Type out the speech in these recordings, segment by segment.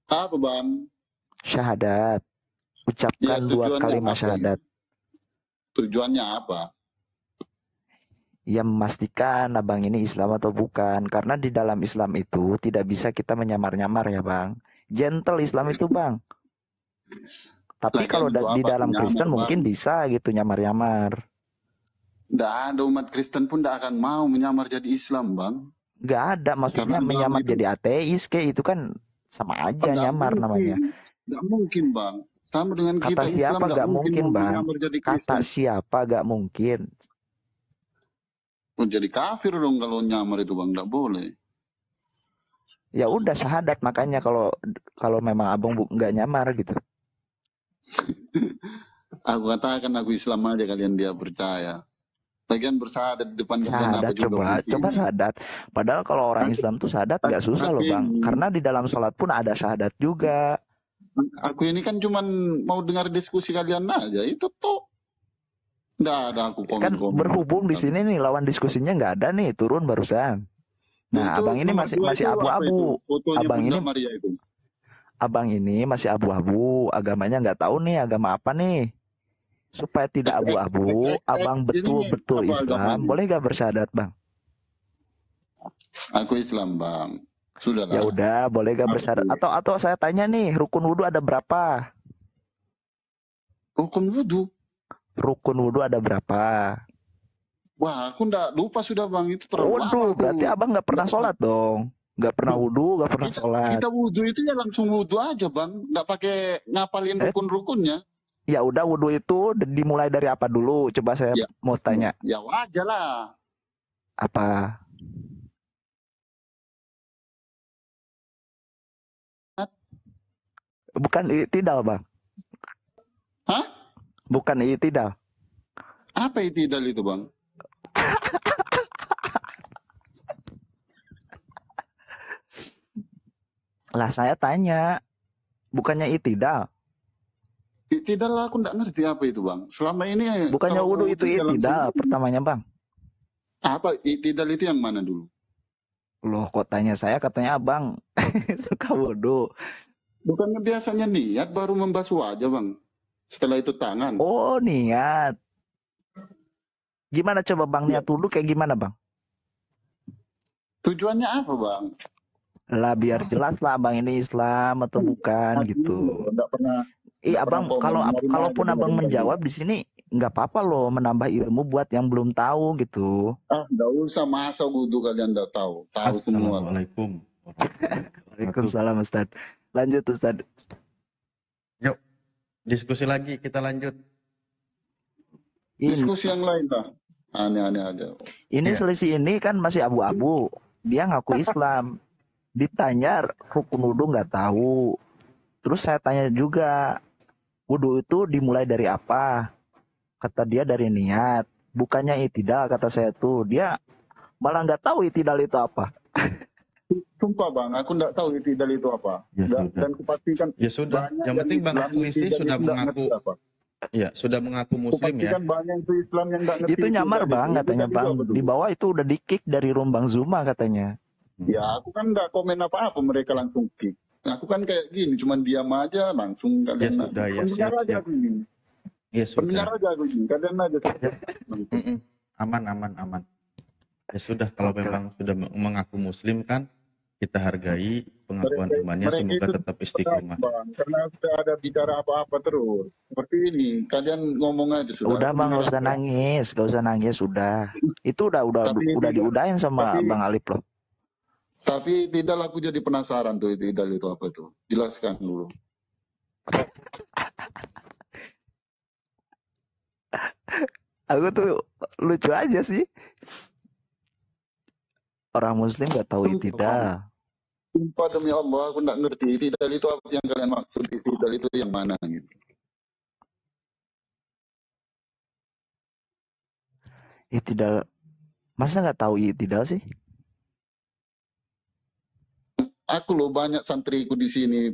Apa bang? Syahadat. Ya Ucapkan 2 tujuannya kalimat apa syahadat. itu? Tujuannya apa? Ya memastikan abang ini Islam atau bukan. Karena di dalam Islam itu tidak bisa kita menyamar-nyamar ya bang. Gentle Islam itu bang. Tapi Lagian kalau untuk di apa aku dalam nyamar Kristen bang? mungkin bisa gitu nyamar-nyamar. Nggak ada umat Kristen pun tidak akan mau menyamar jadi Islam bang. Nggak ada Karena maksudnya agama menyamar itu jadi ateis kayak itu kan sama aja nggak nyamar namanya. mungkin. Nggak mungkin bang. Sama dengan Kata kita Islam siapa nggak gak mungkin mungkin mau bang? menyamar jadi Kata Kristen. siapa gak mungkin? Oh, jadi kafir dong kalau nyamar itu bang. Nggak boleh. Ya udah syahadat makanya kalau kalau memang abang nggak nyamar gitu. Aku katakan aku Islam aja kalian dia percaya. Lagian bersahadat di depan kalian apa Syahadat juga coba fungsinya. syahadat. Padahal kalau orang Aku, Islam tuh syahadat nggak susah aku loh bang. ini, Karena di dalam sholat pun ada syahadat juga. aku ini kan cuman mau dengar diskusi kalian aja. Itu toh. Nggak ada aku Kan komen-komen berhubung di tentang. sini nih lawan diskusinya nggak ada nih turun barusan. Nah Itu abang ini nomor masih dua masih itu apa itu? abu-abu. Fotonya Abang Bunda ini Maria itu. abang ini masih abu-abu. Agamanya nggak tahu nih agama apa nih. Supaya tidak abu-abu, abang Ini betul-betul apa Islam. agamanya? Boleh gak bersyahadat bang? Aku Islam bang. Ya Sudahlah. udah, boleh gak bersyahadat? Aku Atau saya tanya nih, rukun wudhu ada berapa? hukum wudhu. Rukun wudhu ada berapa? Wah, aku ndak lupa sudah bang. Itu terlalu lama Waduh, aku. berarti abang nggak pernah Nggak- sholat dong? Nggak pernah Duh, wudhu, nggak pernah kita sholat. kita wudhu itu ya langsung wudhu aja bang. Nggak pakai ngapalin Eh, rukun-rukunnya. ya udah wudhu itu dimulai dari apa dulu? Coba saya Ya, mau tanya. ya wajar lah. Apa? Bukan i'tidal bang? Hah? Bukan i'tidal. Apa itidal itu bang? Lah saya tanya, bukannya i'tidal? Itidal aku nggak ngerti apa itu bang. Selama ini Bukannya kalau wudhu itu wudhu ya langsung i'tidal pertamanya bang? apa itidal itu yang mana dulu? Loh kok tanya saya katanya abang suka wudhu. Bukannya biasanya niat baru membasuh wajah bang. Setelah itu tangan. Oh niat. Gimana coba bang Ya, niat wudhu kayak gimana bang? tujuannya apa bang? Lah biar jelas lah abang ini Islam atau bukan Aku gitu. nggak pernah Abang komen. kalau Kemarin aja kalaupun abang dengerin kalian. menjawab di sini nggak apa-apa loh menambah ilmu buat yang belum tahu gitu. Ah, nggak usah masa wudhu kalian nggak tahu. Tahu semua lah. Assalamualaikum warahmatullahi wabarakatuh. Waalaikumsalam Ustaz. Lanjut Ustaz. Yuk, diskusi lagi, kita lanjut. Diskusi yang lain lah. Aneh-aneh aja. Ini Iya. selisih ini kan masih abu-abu. Dia ngaku Islam. Ditanya rukun wudhu nggak tahu. Terus saya tanya juga, wudhu itu dimulai dari apa? Kata dia dari niat. Bukannya itidal kata saya tuh. Dia malah nggak tahu itidal itu apa. Sumpah bang, aku nggak tahu itidal itu apa. Ya sudah. Dan kupastikan Ya sudah. banyak Yang penting Bang Islam Selisih itidal sudah itu nggak mengaku. ngerti apa. Ya, sudah mengaku Muslim ya. Kupastikan banyak itu Islam yang nggak ngerti Itu nyamar itidal bang itu. katanya Itidal itu bang. apa dulu? Di bawah itu udah di-kick dari room Bang Zuma katanya. Ya aku kan nggak komen apa-apa, mereka langsung kick. Aku kan kayak gini, cuman diam aja langsung Ya kalian. sudah, ya Pendengar siap, aja siap. aku ini. Ya Pendengar sudah. aja aku ini, kalian aja. Aman. Ya sudah, kalau Oke. memang sudah mengaku Muslim kan, kita hargai pengakuan imannya, mereka semoga itu tetap istiqomah. Bang, karena sudah ada bicara apa-apa terus. Seperti ini, kalian ngomong aja sudah. Udah bang, gak usah nangis, udah. Itu udah diudahin sama tapi- Bang Alip loh. Tapi tidak aku jadi penasaran tuh itidal itu apa tuh. Jelaskan dulu. Aku tuh lucu aja sih. Orang Muslim gak tahu itidal. Sumpah demi Allah, aku nggak ngerti itidal itu apa yang kalian maksud. Itidal itu yang mana gitu. Itidal, masa nggak tahu itidal sih? Aku loh banyak santriku di sini,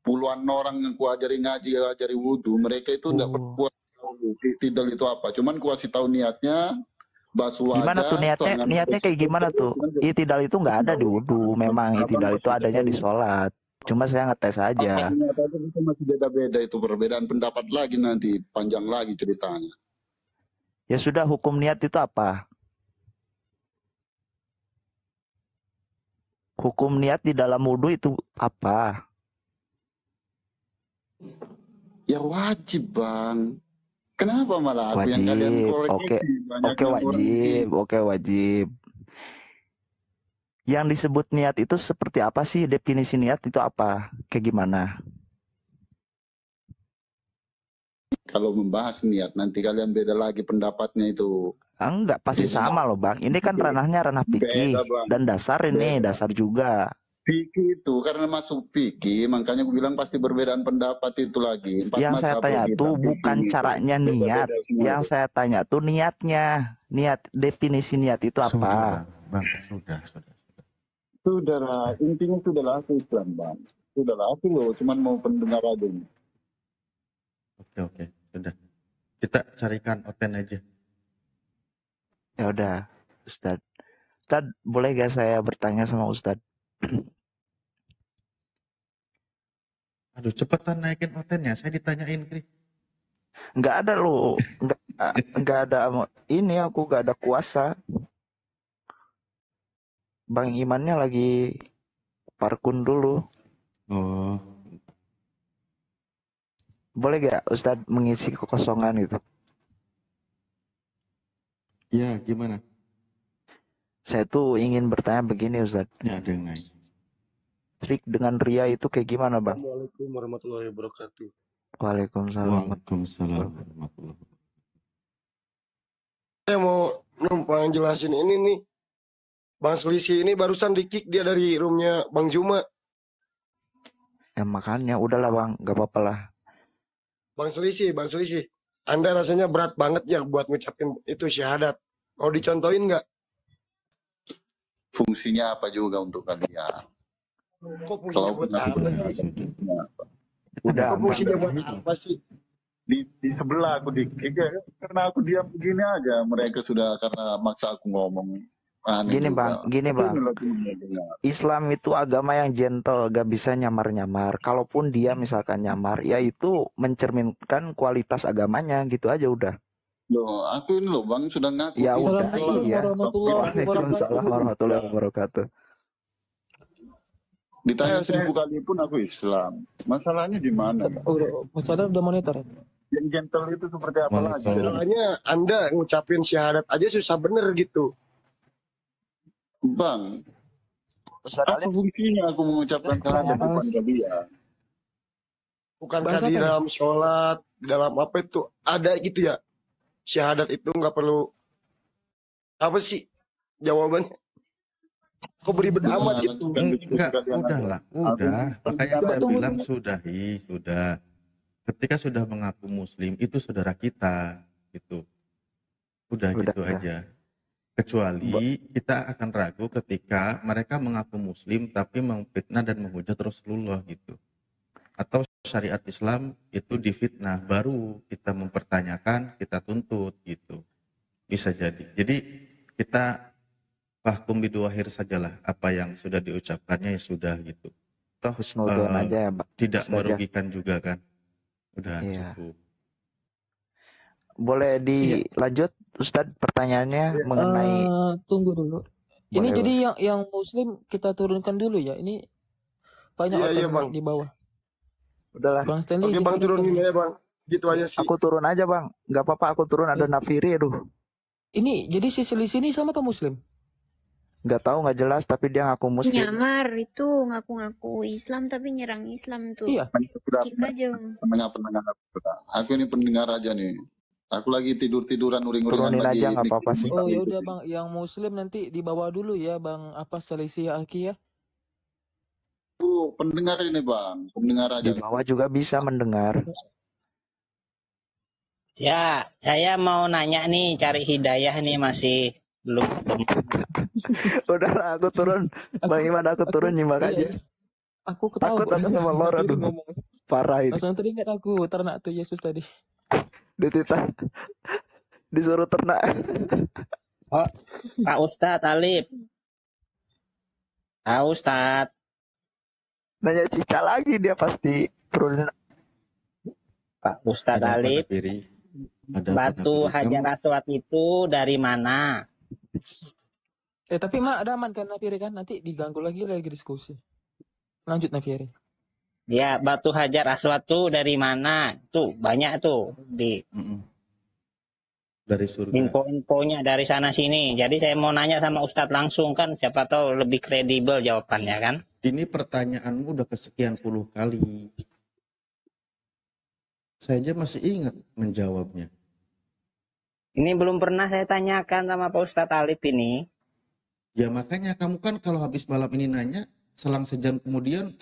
puluhan orang yang kuajari ngaji, ajari wudhu, mereka itu nggak berpuas tahu itidal itu apa. Cuman kuasih tahu niatnya, basuh wajah. Gimana tuh niatnya? tangan Niatnya kayak gimana tuh? Itidal itu nggak ada di wudhu. Memang itidal itu adanya di sholat. Cuma saya ngetes aja. Ternyata itu masih beda-beda, itu perbedaan pendapat lagi, nanti panjang lagi ceritanya. Ya sudah, hukum niat itu apa? Hukum niat di dalam wudhu itu apa? Ya wajib bang. Kenapa malah aku yang kalian Wajib. koreksi? Banyak Oke yang orang wajib. Oke wajib. Yang disebut niat itu seperti apa sih? Definisi niat itu apa? Kayak gimana? kalau membahas niat, nanti kalian beda lagi pendapatnya itu. Enggak, pasti sama loh bang. Ini kan ranahnya ranah fikih. Beda bang. Dan dasar ini, Beda. dasar juga. Fikih itu karena masuk fikih, makanya aku bilang pasti perbedaan pendapat itu lagi. Yang saya tanya tuh bukan caranya niat. Yang saya tanya tuh niatnya. Niat, definisi niat itu apa? Bang, sudah. Sudahlah, intinya sudahlah aku Islam bang. Sudahlah, aku loh cuman mau pendengar aja nih. Oke, sudah. Kita carikan Oten aja. Ya udah, Ustadz. Ustadz, boleh gak saya bertanya sama Ustadz? Aduh, cepetan naikin Otennya. Saya ditanyain, Kri. Nggak ada loh. Nggak ada. Ini aku nggak ada kuasa. Bang Imannya lagi parkun dulu. Oh. Boleh gak Ustadz mengisi kekosongan gitu? Ya, gimana? Saya tuh ingin bertanya begini Ustadz. Ya, ada yang naik. Trik dengan ria itu kayak gimana bang? Assalamualaikum warahmatullahi wabarakatuh. Waalaikumsalam. Warahmatullahi wabarakatuh. Saya mau numpang jelasin ini nih. Bang Selisih ini barusan di-kick dia dari roomnya Bang Juma. Ya makanya udahlah bang, gak apa-apa lah. Bang Selisih. Anda rasanya berat banget ya buat ngucapin itu syahadat. Mau dicontohin nggak? Fungsinya apa juga untuk kalian? Kok fungsinya buat apa sih? Udah, Kok fungsinya buat apa sih? Di sebelah aku karena aku diam begini aja, mereka sudah karena maksa aku ngomong. Gini bang, Islam itu agama yang gentle, gak bisa nyamar-nyamar. Kalaupun dia misalkan nyamar, ya itu mencerminkan kualitas agamanya, gitu aja udah. Loh, aku ini loh bang sudah ngaku. Ya udah, iya. Waalaikumsalam Warahmatullahi wabarakatuh. Ditanya 1000 kali pun aku Islam. Masalahnya di mana? Udah monitor. Yang gentle itu seperti apa lagi? Soalnya Anda ngucapin syahadat aja susah bener gitu. Bang, apa fungsinya aku mengucapkan syahadat di depan kalian? Bukankah di dalam sholat, dalam apa itu ada gitu ya? Syahadat itu nggak perlu apa sih jawabannya? Kok beribet amat gitu? Enggak, udah. Makanya saya bilang sudah. Ketika sudah mengaku Muslim itu saudara kita, gitu. Udah gitu aja. Kecuali kita akan ragu ketika mereka mengaku Muslim tapi memfitnah dan menghujat Rasulullah gitu. Atau syariat Islam itu difitnah, baru kita mempertanyakan, kita tuntut gitu. Bisa jadi. Jadi kita fahkum biduahir sajalah, apa yang sudah diucapkannya ya sudah gitu. Toh aja, tidak merugikan juga kan. Udah cukup. Boleh dilanjut Ustadz pertanyaannya mengenai tunggu dulu. Ini jadi yang Muslim kita turunkan dulu ya. Ini banyak orang di bawah. Udahlah. Bang Stanley. Oke bang turunin aja bang. Segitu aja sih. Aku turun aja bang. Gak apa-apa aku turun, ada Nafiri aduh. Ini jadi si Selisih ini sama apa Muslim? Gak tahu, gak jelas, tapi dia ngaku Muslim. Nyamar itu ngaku-ngaku Islam tapi nyerang Islam tuh. Iya. Kick aja. Pendengar. Aku ini pendengar aja nih. Aku lagi tiduran uring-uringan lagi. Turunin aja gak apa-apa sih. Oh ya udah bang, yang Muslim nanti dibawa dulu ya bang. Apa Selisih Aki ya? Pendengar ini bang, pendengar aja. Di bawah juga bisa mendengar. Ya, saya mau nanya nih, cari hidayah nih masih belum ketemu. Udahlah aku turun, Bang Iman aku turun nyimak aja. Aku ketawa. Takut sama Lora aduh. Parah ini. Langsung teringat aku ternak tuh Yesus tadi. Dititah, disuruh ternak. Oh, Pak Ustadz Alif. Pak Ustadz. Nanya Cica lagi dia pasti turunin. Pak Ustadz Alif, batu Hajar Aswad itu dari mana? Tapi Mak ada aman kan Nafiri kan? Nanti diganggu lagi diskusi. Lanjut Nafiri. Ya, batu Hajar Aswad tuh dari mana? Tuh banyak tuh dari surga. Info-infonya dari sana sini. Jadi saya mau nanya sama Ustadz langsung kan, siapa tahu lebih kredibel jawabannya kan? Ini pertanyaanmu udah kesekian puluh kali. Saya aja masih ingat menjawabnya. Ini belum pernah saya tanyakan sama Pak Ustadz Alif ini. Ya makanya kamu kan kalau habis malam ini nanya, selang sejam kemudian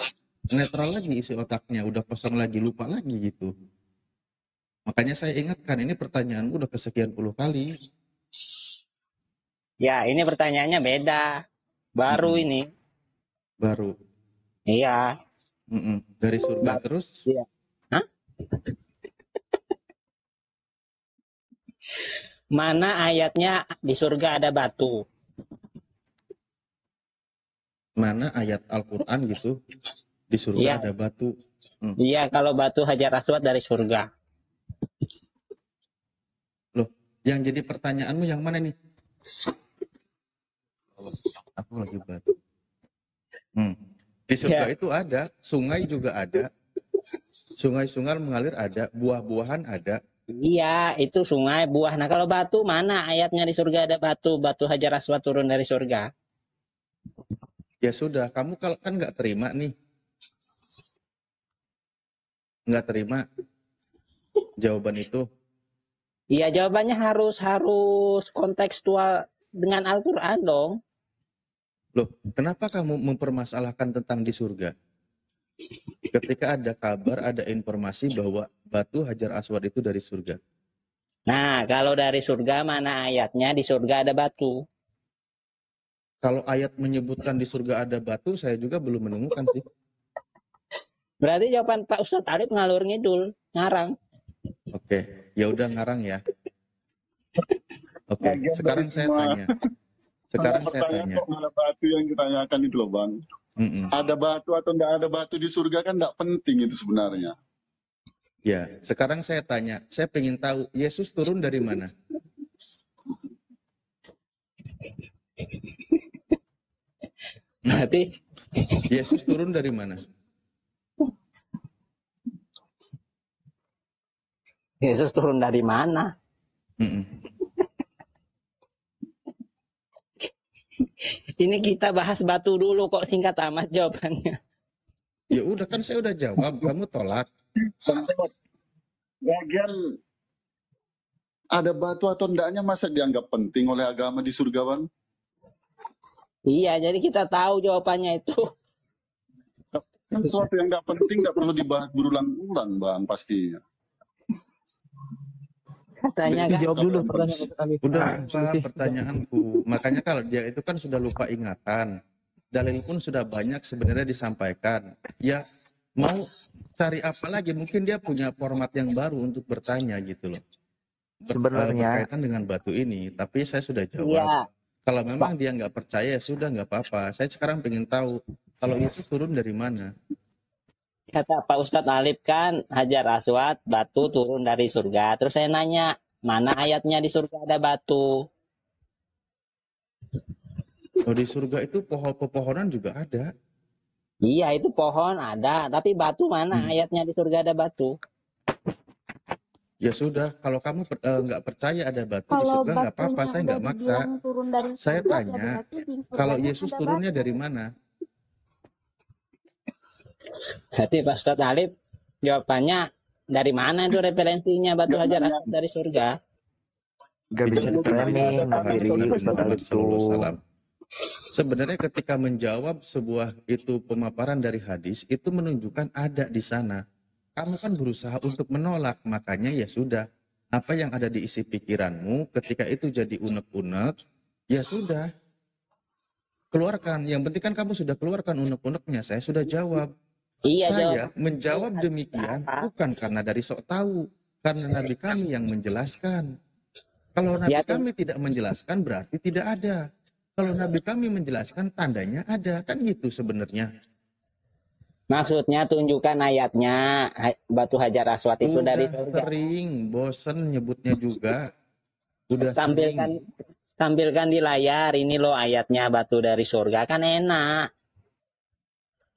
netral lagi isi otaknya, udah kosong lagi, lupa lagi gitu. Makanya saya ingatkan, ini pertanyaanmu udah kesekian puluh kali. Ya, ini pertanyaannya beda. Baru ini. Baru. Iya. Dari surga terus? Iya. Hah? Mana ayatnya di surga ada batu? Mana ayat Al-Quran gitu? Di surga ada batu. Iya, kalau batu Hajar Aswad dari surga. Loh, yang jadi pertanyaanmu yang mana nih? Aku lagi batu. Di surga itu ada, sungai juga ada. Sungai-sungai mengalir ada, buah-buahan ada. Iya, itu sungai, buah. Nah, kalau batu mana ayatnya di surga ada batu? Batu Hajar Aswad turun dari surga. Ya sudah, kamu kalau kan nggak terima nih. Nggak terima jawaban itu. Iya, jawabannya harus kontekstual dengan Al-Quran dong. Loh, kenapa kamu mempermasalahkan tentang di surga? Ketika ada kabar, ada informasi bahwa batu Hajar Aswad itu dari surga. Nah, kalau dari surga mana ayatnya di surga ada batu? Kalau ayat menyebutkan di surga ada batu, saya juga belum menemukan sih. Berarti jawaban Pak Ustadz Alif ngalur ngidul, ngarang. Oke, ya udah ngarang ya. Oke, sekarang saya tanya. Sekarang saya tanya. Kok malah batu yang ditanyakan itu loh Bang. Ada batu atau tidak ada batu di surga kan tidak penting itu sebenarnya. Ya, sekarang saya tanya. Saya pengen tahu Yesus turun dari mana? Berarti Yesus turun dari mana? Yesus turun dari mana? Ini kita bahas batu dulu kok singkat amat jawabannya. Ya udah kan saya udah jawab, kamu tolak. Bagian ada batu atau endaknya masa dianggap penting oleh agama di surga Bang? Iya, jadi kita tahu jawabannya itu. Kan sesuatu yang tidak penting tidak perlu dibahas berulang-ulang Bang pastinya. Katanya kan. Jawab dulu pertanyaan. Udah lupa pertanyaanku. Makanya kalau dia itu kan sudah lupa ingatan. Dalil pun sudah banyak sebenarnya disampaikan. Ya mau cari apa lagi? Mungkin dia punya format yang baru untuk bertanya gitu loh. Sebenarnya berkaitan dengan batu ini. Tapi saya sudah jawab. Iya. Kalau memang dia nggak percaya, sudah nggak apa-apa. Saya sekarang pengen tahu kalau Yesus turun dari mana. Kata Pak Ustadz Alif kan Hajar Aswad batu turun dari surga. Terus saya nanya, mana ayatnya di surga ada batu? Oh, di surga itu pepohonan juga ada. Iya, itu pohon ada, tapi batu mana ayatnya di surga ada batu? Ya sudah, kalau kamu nggak percaya ada batu di surga nggak apa-apa, saya nggak maksa. Saya tanya, kalau Yesus turunnya dari mana? Jadi Pak Ustadz Alif jawabannya dari mana itu referensinya batu Hajar Aswad dari surga? Gak bisa di-framing Sebenarnya ketika menjawab sebuah itu pemaparan dari hadis, itu menunjukkan ada di sana. Kamu kan berusaha untuk menolak, makanya ya sudah. Apa yang ada di isi pikiranmu, ketika itu jadi unek-unek, ya sudah. Keluarkan, yang penting kan kamu sudah keluarkan unek-uneknya, saya sudah jawab. Iya, saya menjawab demikian bukan karena dari sok tahu, karena Nabi kami yang menjelaskan. Kalau Nabi kami tidak menjelaskan berarti tidak ada. Kalau Nabi kami menjelaskan tandanya ada, kan gitu sebenarnya. Maksudnya tunjukkan ayatnya batu Hajar Aswad itu dari Udah surga. sering, bosen nyebutnya juga. Udah Tampilkan sering. tampilkan di layar, ini loh ayatnya batu dari surga, kan enak.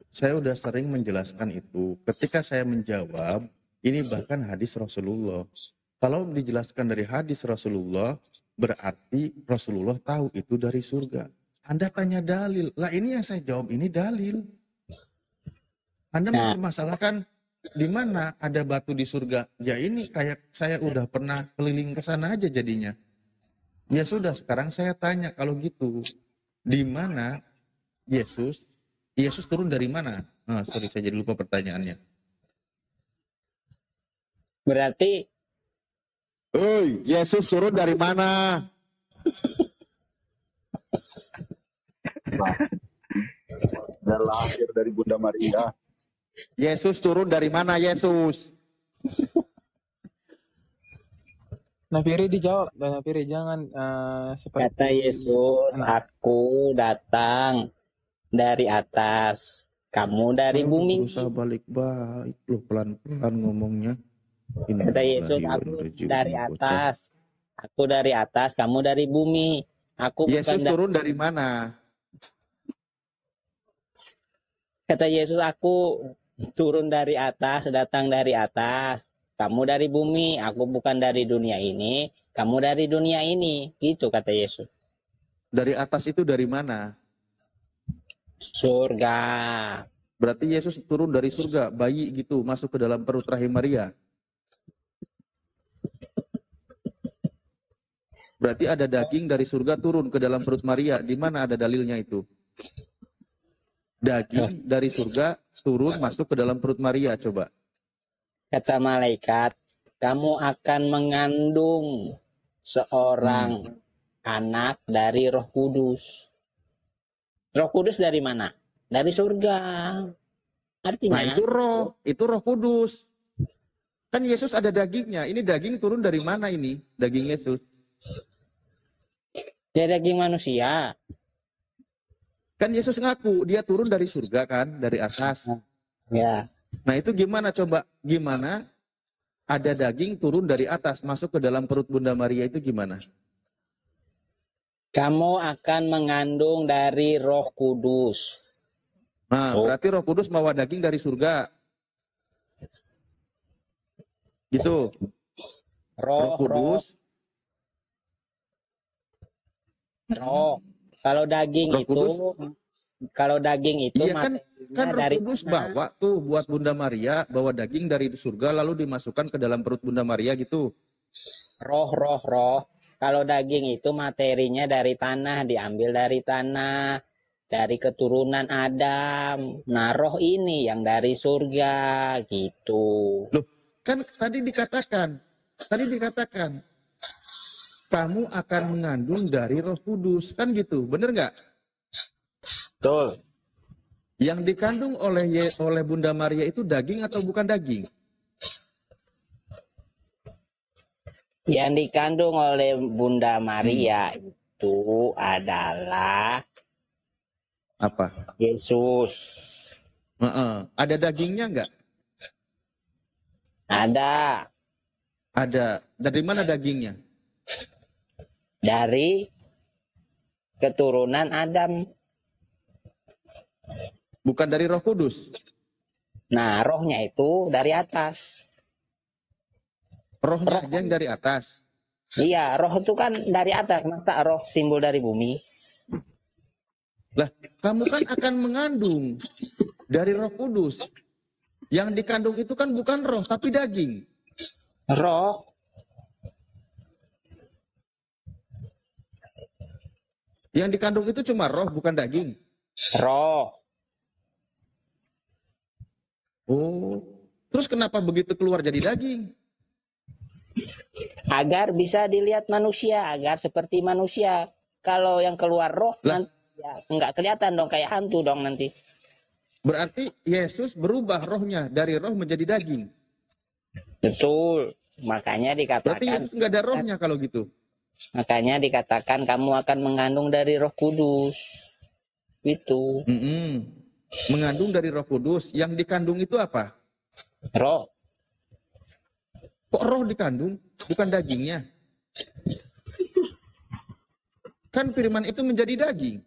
Saya udah sering menjelaskan itu. Ketika saya menjawab, ini bahkan hadis Rasulullah. Kalau dijelaskan dari hadis Rasulullah, berarti Rasulullah tahu itu dari surga. Anda tanya dalil. Lah ini yang saya jawab, ini dalil. Anda mempermasalahkan di mana ada batu di surga. Ya ini kayak saya udah pernah keliling ke sana aja jadinya. Ya sudah, sekarang saya tanya kalau gitu. Di mana Yesus turun dari mana? Sorry, saya jadi lupa pertanyaannya. Berarti Yesus turun dari mana? Dan lahir dari Bunda Maria. Yesus turun dari mana, Yesus? Nafiri dijawab, dan Nafiri jangan seperti kata Yesus, aku datang dari atas, kamu dari Saya bumi. berusaha balik-balik loh, pelan-pelan ngomongnya. Kata Yesus, aku dari atas, kamu dari bumi. Aku Yesus bukan turun dari mana? Kata Yesus, aku turun dari atas, datang dari atas. Kamu dari bumi, aku bukan dari dunia ini, kamu dari dunia ini. Gitu kata Yesus. Dari atas itu dari mana? Surga. Berarti Yesus turun dari surga, bayi gitu, masuk ke dalam perut rahim Maria. Berarti ada daging dari surga turun ke dalam perut Maria. Di mana ada dalilnya itu? Daging dari surga turun masuk ke dalam perut Maria, coba. Kata malaikat, kamu akan mengandung seorang anak dari Roh Kudus. Roh Kudus dari mana? Dari surga. Artinya, nah itu roh kudus. Kan Yesus ada dagingnya. Ini daging turun dari mana ini? Daging Yesus. dari daging manusia. Kan Yesus ngaku dia turun dari surga kan, dari atas. Ya. Nah itu gimana coba? Gimana ada daging turun dari atas masuk ke dalam perut Bunda Maria itu gimana? Kamu akan mengandung dari Roh Kudus. Nah, berarti Roh Kudus bawa daging dari surga. Gitu. Roh Kudus. Roh. Kalau daging itu iya kan Roh Kudus bawa tuh buat Bunda Maria, bawa daging dari surga lalu dimasukkan ke dalam perut Bunda Maria gitu. Roh. Kalau daging itu materinya dari tanah, diambil dari tanah, dari keturunan Adam. Nah, roh ini yang dari surga gitu. Loh, kan tadi dikatakan kamu akan mengandung dari Roh Kudus, kan gitu, bener nggak? Betul. Yang dikandung oleh Bunda Maria itu daging atau bukan daging? Yang dikandung oleh Bunda Maria itu adalah apa? Yesus. Ada dagingnya nggak? Ada. Ada. Dari mana dagingnya? Dari keturunan Adam. Bukan dari Roh Kudus. Nah, rohnya itu dari atas. Rohnya aja yang dari atas. Iya, roh itu kan dari atas. Masa roh timbul dari bumi? Lah, kamu kan akan mengandung dari Roh Kudus. Yang dikandung itu kan bukan roh, tapi daging. Roh. Yang dikandung itu cuma roh, bukan daging. Roh. Oh, terus kenapa begitu keluar jadi daging? Agar bisa dilihat manusia, agar seperti manusia. Kalau yang keluar roh, nanti ya, nggak kelihatan dong, kayak hantu dong nanti. Berarti Yesus berubah rohnya dari roh menjadi daging. Betul. Makanya dikatakan. Berarti Yesus nggak ada rohnya kalau gitu. Makanya dikatakan kamu akan mengandung dari Roh Kudus. Itu. Mengandung dari Roh Kudus. Yang dikandung itu apa? Roh. Kok roh dikandung? Bukan dagingnya. Kan firman itu menjadi daging.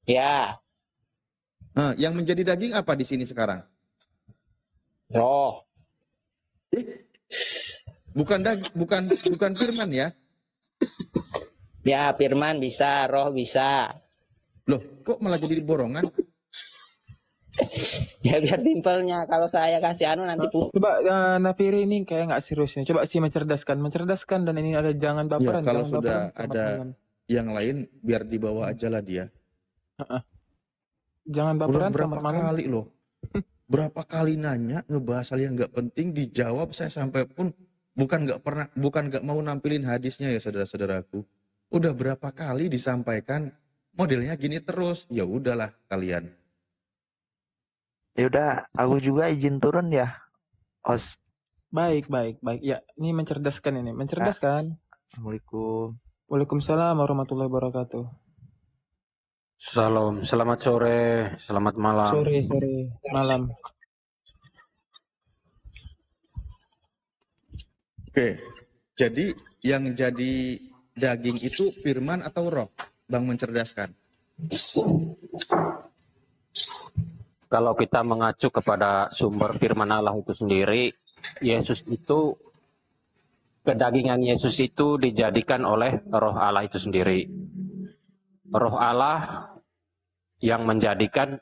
Ya. Nah, yang menjadi daging apa di sini sekarang? Roh. Bukan firman ya? Ya, firman bisa, roh bisa. Loh, kok malah jadi borongan? Ya biar simpelnya. Kalau saya kasih anu nanti Coba Nafiri ini kayak nggak serius nih. Coba sih mencerdaskan dan ini ada jangan Ya, baperan. kalau jangan sudah baperan, ada yang lain, biar dibawa aja lah dia. Jangan Udah baperan berapa selamat malam. kali loh. Berapa kali nanya, ngebahas hal yang nggak penting, dijawab saya sampai pun bukan nggak mau nampilin hadisnya ya saudara-saudaraku. Udah berapa kali disampaikan modelnya gini terus. Ya udahlah kalian. Ya udah, aku juga izin turun ya, Os. Baik. Ya, ini mencerdaskan ini. Mencerdaskan. Assalamualaikum. Waalaikumsalam warahmatullahi wabarakatuh. Salam, selamat sore, selamat malam. Sore, malam. Oke, jadi yang jadi daging itu firman atau roh? Bang mencerdaskan. Kalau kita mengacu kepada sumber firman Allah itu sendiri, Yesus itu, kedagingan Yesus itu dijadikan oleh roh Allah itu sendiri. Roh Allah yang menjadikan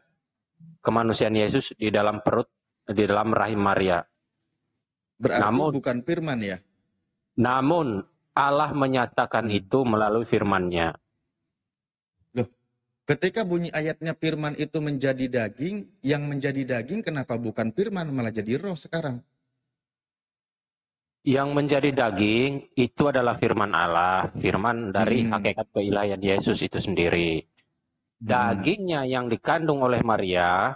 kemanusiaan Yesus di dalam perut, di dalam rahim Maria. Berarti bukan firman ya? Namun Allah menyatakan itu melalui firman-Nya. Loh, ketika bunyi ayatnya firman itu menjadi daging, yang menjadi daging kenapa bukan firman malah jadi roh sekarang? Yang menjadi daging itu adalah firman Allah, firman dari hakikat keilahian Yesus itu sendiri. Dagingnya yang dikandung oleh Maria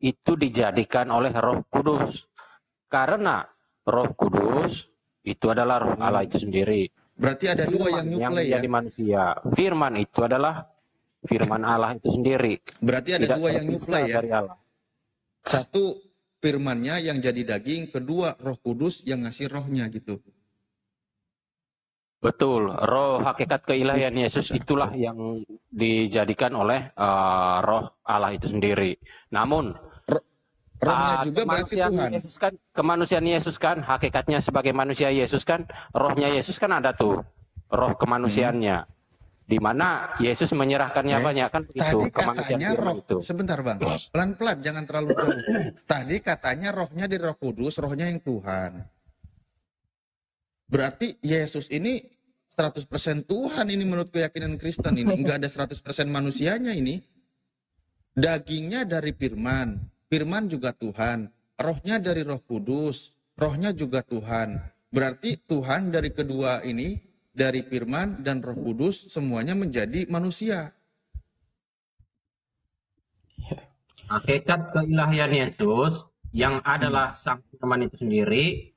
itu dijadikan oleh Roh Kudus. Karena Roh Kudus itu adalah Roh Allah itu sendiri. Berarti ada dua yang nyuplai ya? Menjadi manusia. Firman itu adalah firman Allah itu sendiri. Berarti ada dua yang nyuplai ya? Dari Allah. Satu firmannya yang jadi daging, kedua Roh Kudus yang ngasih rohnya gitu. Betul, roh hakikat keilahian Yesus itulah yang dijadikan oleh roh Allah itu sendiri. Namun rohnya juga berarti Tuhan. Yesus kan, kemanusiaan Yesus kan, hakikatnya sebagai manusia Yesus kan, rohnya Yesus kan ada tuh, roh kemanusiaannya. Di mana Yesus menyerahkannya banyak kan itu kemanusiaan roh itu. Sebentar Bang, pelan-pelan jangan terlalu jauh. Tadi katanya rohnya di Roh Kudus, rohnya yang Tuhan. Berarti Yesus ini 100% Tuhan ini menurut keyakinan Kristen ini. Enggak ada 100% manusianya ini. Dagingnya dari firman. Firman juga Tuhan. Rohnya dari Roh Kudus. Rohnya juga Tuhan. Berarti Tuhan dari kedua ini, dari firman dan Roh Kudus, semuanya menjadi manusia. Hakikat keilahian Yesus yang adalah sang firman itu sendiri.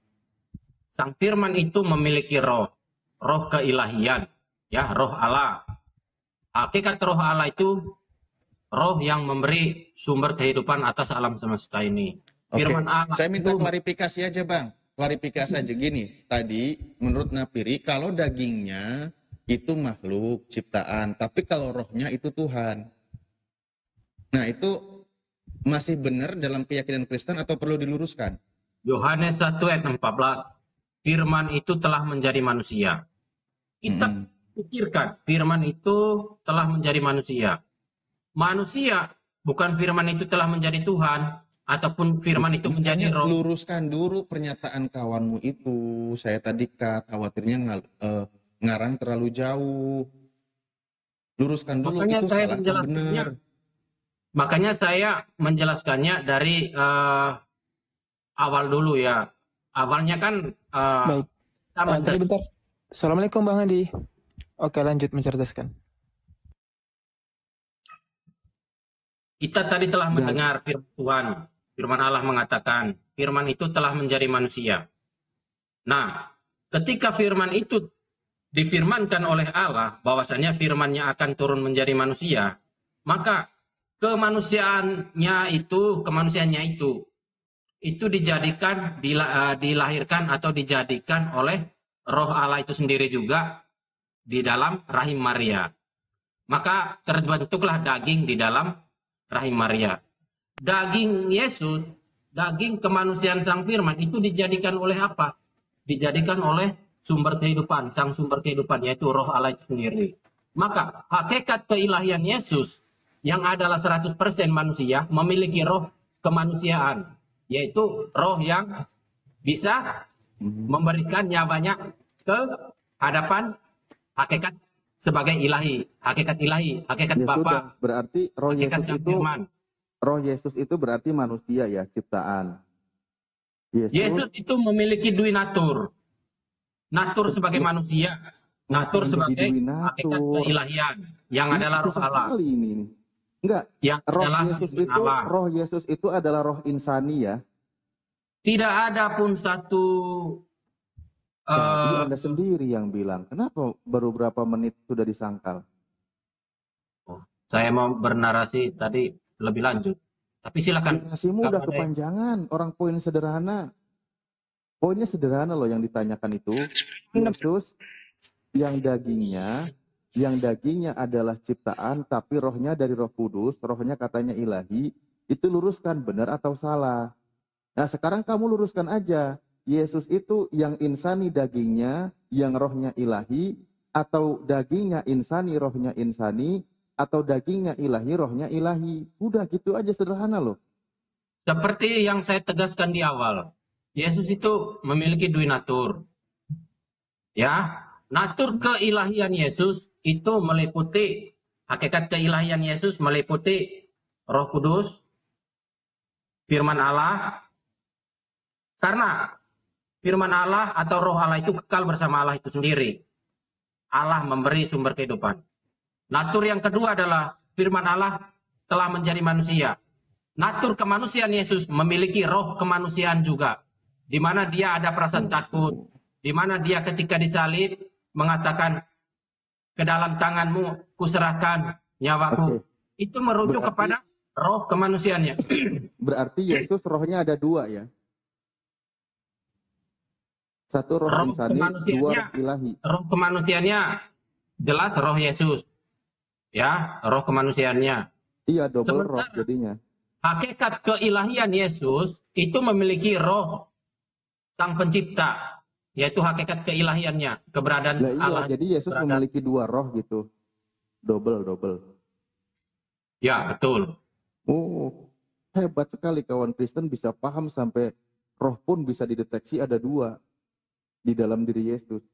Sang firman itu memiliki roh keilahian, ya, roh Allah. Hakikat roh Allah itu roh yang memberi sumber kehidupan atas alam semesta ini. Firman Allah. Saya minta klarifikasi aja Bang. Klarifikasi aja gini. Tadi menurut Nafiri kalau dagingnya itu makhluk ciptaan, tapi kalau rohnya itu Tuhan. Nah itu masih benar dalam keyakinan Kristen atau perlu diluruskan? Yohanes 1 ayat 14. Firman itu telah menjadi manusia. Kita pikirkan, firman itu telah menjadi manusia. Manusia, bukan firman itu telah menjadi Tuhan, ataupun firman itu menjadi roh. Luruskan dulu pernyataan kawanmu itu. Saya tadi khawatirnya ngarang terlalu jauh. Luruskan dulu, Makanya itu saya salah atau benar. Makanya saya menjelaskannya dari awal dulu ya. Awalnya kan baik. Tadi bentar. Assalamualaikum Bang Andi. Oke, lanjut mencerdaskan. Kita tadi telah mendengar firman Tuhan. Firman Allah mengatakan, firman itu telah menjadi manusia. Nah, ketika firman itu difirmankan oleh Allah, bahwasanya firman-Nya akan turun menjadi manusia, maka kemanusiaannya itu dilahirkan atau dijadikan oleh Roh Allah itu sendiri juga di dalam rahim Maria. Maka terbentuklah daging di dalam rahim Maria. Daging Yesus, daging kemanusiaan Sang Firman itu dijadikan oleh apa? Dijadikan oleh sumber kehidupan, sang sumber kehidupan, yaitu Roh Allah itu sendiri. Maka hakikat keilahian Yesus yang adalah 100% manusia memiliki roh kemanusiaan, yaitu roh yang bisa memberikan nyawanya ke hadapan hakikat sebagai ilahi, hakikat Ya Bapa. sudah, berarti roh hakikat Yesus Sang itu Firman. roh Yesus itu berarti manusia ya, ciptaan. Yesus itu memiliki dui natur. Natur sebagai manusia, natur sebagai hakikat keilahian yang Ini adalah roh susah Allah. kali ini. Enggak, Yang adalah Allah. roh Yesus itu adalah roh insani ya. Tidak ada pun satu Tadi Anda sendiri yang bilang. Kenapa baru berapa menit sudah disangkal? saya mau bernarasi tadi lebih lanjut. Tapi silakan. Narasimu udah kepanjangan. Orang poin sederhana. Poinnya sederhana loh yang ditanyakan itu. Yesus yang dagingnya adalah ciptaan, tapi rohnya dari Roh Kudus, rohnya katanya ilahi. Itu luruskan benar atau salah. Nah sekarang kamu luruskan aja. Yesus itu yang insani dagingnya, yang rohnya ilahi, atau dagingnya insani, rohnya insani, atau dagingnya ilahi, rohnya ilahi. Udah gitu aja sederhana loh. Seperti yang saya tegaskan di awal, Yesus itu memiliki dui natur. Ya, natur keilahian Yesus itu meliputi, hakikat keilahian Yesus meliputi Roh Kudus, firman Allah. Karena firman Allah atau roh Allah itu kekal bersama Allah itu sendiri. Allah memberi sumber kehidupan. Natur yang kedua adalah firman Allah telah menjadi manusia. Natur kemanusiaan Yesus memiliki roh kemanusiaan juga. Di mana dia ada perasaan takut. Di mana dia ketika disalib mengatakan, ke dalam tanganmu kuserahkan nyawaku. Itu merujuk kepada roh kemanusiaannya. Berarti Yesus rohnya ada dua ya? Satu roh insani, dua roh ilahi. Roh kemanusiaannya jelas roh Yesus. Ya, roh kemanusiaannya. Iya, double roh jadinya. Hakikat keilahian Yesus itu memiliki roh Sang Pencipta, yaitu hakikat keilahiannya, keberadaan Allah. Jadi Yesus memiliki dua roh gitu. Double. Ya, betul. Oh, hebat sekali kawan Kristen bisa paham sampai roh pun bisa dideteksi ada dua di dalam diri Yesus.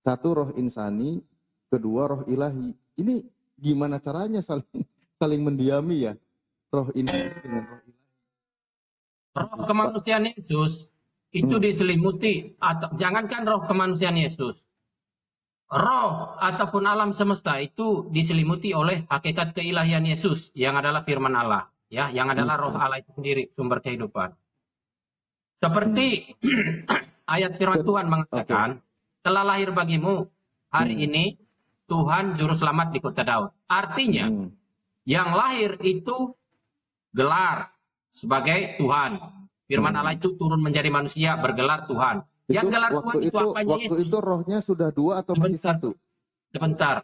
Satu roh insani, kedua roh ilahi. Ini gimana caranya saling mendiami ya? Roh insani dengan roh ilahi. Roh kemanusiaan Yesus itu diselimuti, atau jangankan roh kemanusiaan Yesus, roh ataupun alam semesta itu diselimuti oleh hakikat keilahian Yesus yang adalah firman Allah, ya, yang adalah roh Allah itu sendiri, sumber kehidupan. Seperti ayat firman Tuhan mengatakan, telah lahir bagimu hari ini Tuhan Juru Selamat di kota Daud. Artinya, yang lahir itu gelar sebagai Tuhan. Firman Allah itu turun menjadi manusia, bergelar Tuhan. Yang gelar Tuhan itu apanya Yesus? Waktu itu rohnya sudah dua atau masih satu? Sebentar.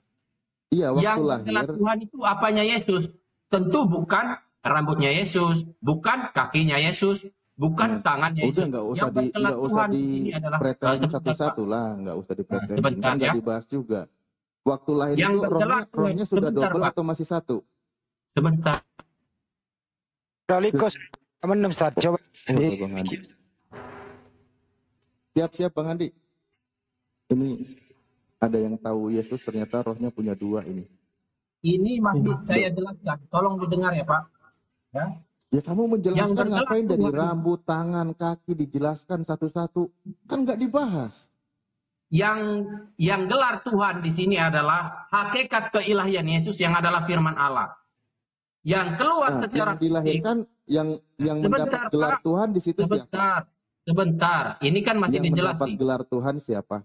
Iya, waktu yang lahir. gelar Tuhan itu apanya Yesus? Tentu bukan rambutnya Yesus, bukan kakinya Yesus, bukan tangannya Yesus. Udah nggak usah dipretensi satu-satu lah, nggak usah dipretensi. Kan nggak dibahas juga. Waktu lahir yang itu rohnya sudah double atau masih satu? Sebentar. Rolikos, teman Ustaz, coba. Bang Andi. Siap Bang Andi. Ini ada yang tahu Yesus ternyata rohnya punya dua ini. Ini masih saya jelaskan. Tolong didengar ya Pak. Ya kamu menjelaskan ngapain dari rambut, tangan, kaki dijelaskan satu-satu. Kan nggak dibahas. Yang gelar Tuhan di sini adalah hakikat keilahian Yesus yang adalah firman Allah. Yang keluar secara yang dilahirkan, yang mendapat gelar Tuhan di situ siapa? Sebentar, ini kan masih dijelaskan. Yang mendapat gelar Tuhan siapa?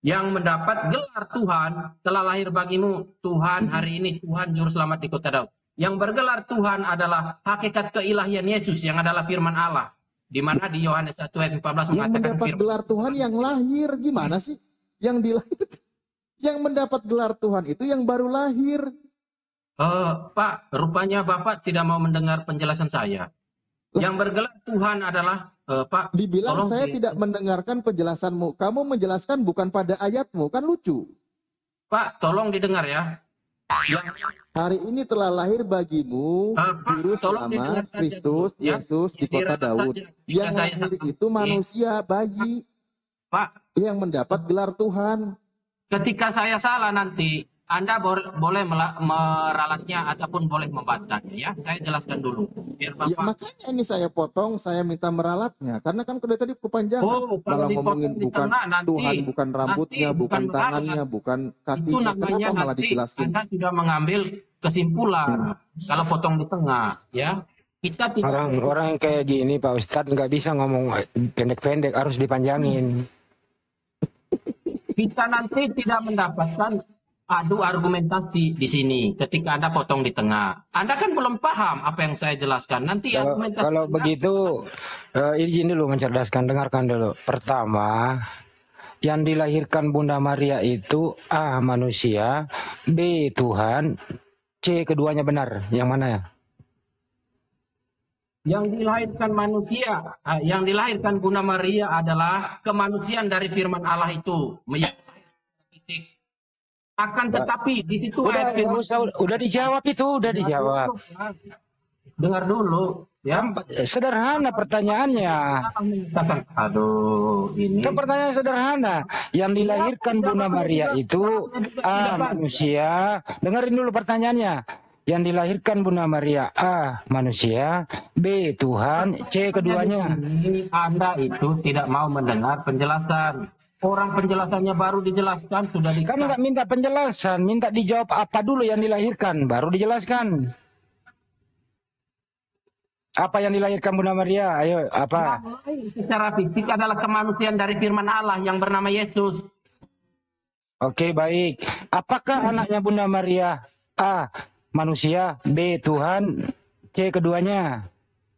Yang mendapat gelar Tuhan telah lahir bagimu Tuhan hari ini, Tuhan Juru Selamat di kota Daud. Yang bergelar Tuhan adalah hakikat keilahian Yesus yang adalah firman Allah. Di mana di Yohanes 1 ayat 14 Yang mengatakan mendapat gelar Tuhan yang lahir. Gimana sih? Yang dilahirkan. Yang mendapat gelar Tuhan itu yang baru lahir. Pak, rupanya Bapak tidak mau mendengar penjelasan saya. Yang bergelar Tuhan adalah Pak. Dibilang saya tidak mendengarkan penjelasanmu. Kamu menjelaskan bukan pada ayatmu, kan lucu. Pak, tolong didengar ya. Hari ini telah lahir bagimu Juru Selamat Kristus Yesus di kota Daud. Yang lahir itu manusia, bayi. Pak, yang mendapat gelar Tuhan. Ketika saya salah nanti, Anda boleh meralatnya ataupun boleh membantahnya ya. Saya jelaskan dulu. Biar Bapak... Ya, makanya ini saya potong, saya minta meralatnya. Karena kan dari tadi kepanjangan. Malah ngomongin bukan Tuhan, bukan rambutnya, bukan tangannya, bukan kakinya. Kenapa malah dijelaskan? Anda sudah mengambil kesimpulan. Kalau potong di tengah, ya. Kita tidak... Orang yang kayak gini Pak Ustadz nggak bisa ngomong pendek-pendek, harus dipanjangin. Kita nanti tidak mendapatkan adu argumentasi di sini ketika Anda potong di tengah. Anda kan belum paham apa yang saya jelaskan. Nanti kalau begitu izin dulu mencerdaskan, dengarkan dulu. Pertama, yang dilahirkan Bunda Maria itu A manusia, B Tuhan, C keduanya benar. Yang mana ya? Yang dilahirkan manusia, yang dilahirkan Bunda Maria adalah kemanusiaan dari firman Allah itu. Fisik. Akan tetapi di situ udah dijawab itu, udah dijawab. Dengar dulu, ya. Sederhana pertanyaannya. Aduh, ini. Kan pertanyaan sederhana. Yang dilahirkan Bunda Maria itu A manusia. Dengerin dulu pertanyaannya. Yang dilahirkan Bunda Maria A manusia, B Tuhan, C keduanya. Anda itu tidak mau mendengar penjelasan. Orang penjelasannya baru dijelaskan sudah di. Kan nggak minta penjelasan, minta dijawab apa dulu yang dilahirkan, baru dijelaskan. Apa yang dilahirkan Bunda Maria? Ayo, apa? Secara fisik adalah kemanusiaan dari firman Allah yang bernama Yesus. Oke, baik. Apakah anaknya Bunda Maria A manusia, B Tuhan, C keduanya?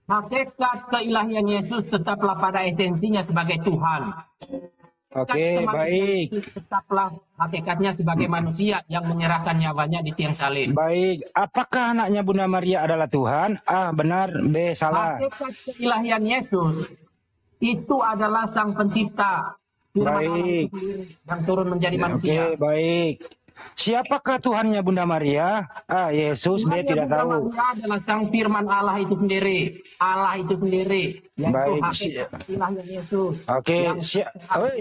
Hakikat keilahian Yesus tetaplah pada esensinya sebagai Tuhan. Oke, baik. Yesus tetaplah hakikatnya sebagai manusia yang menyerahkan nyawanya di tiang salib. Baik, apakah anaknya Bunda Maria adalah Tuhan? A benar, B salah. Hakikat keilahian Yesus itu adalah Sang Pencipta. Baik. Yang turun menjadi manusia. Oke, baik. Siapakah Tuhannya Bunda Maria? A. Yesus, B. Tidak tahu. Maria adalah sang firman Allah itu sendiri. Allah itu sendiri. Baik. Ilahnya Yesus. Oke,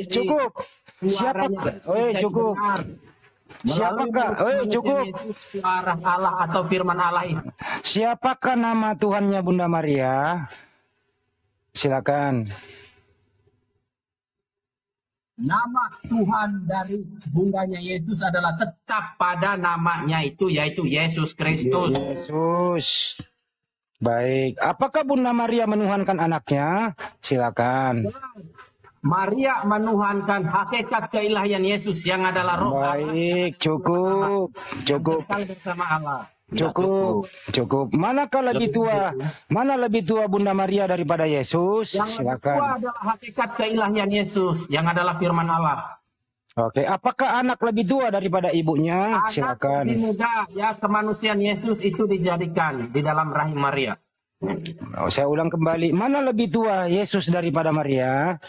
cukup. Siapakah? Cukup. Siapakah? Cukup. Suara Allah atau firman Allah itu. Siapakah nama Tuhannya Bunda Maria? Silakan. Nama Tuhan dari bundanya Yesus adalah tetap pada namanya itu, yaitu Yesus Kristus. Yesus. Baik. Apakah Bunda Maria menuhankan anaknya? Silakan. Maria menuhankan hakikat keilahian Yesus yang adalah roh. Baik, cukup. Cukup. Bersama Allah. Cukup. Manakah lebih tua? Mana lebih tua Bunda Maria daripada Yesus? Yang silakan. Yang tua adalah hakikat keilahian Yesus yang adalah firman Allah. Oke, apakah anak lebih tua daripada ibunya? Anak silakan. lebih muda, ya, kemanusiaan Yesus itu dijadikan di dalam rahim Maria. Saya ulang kembali, mana lebih tua Yesus daripada Maria?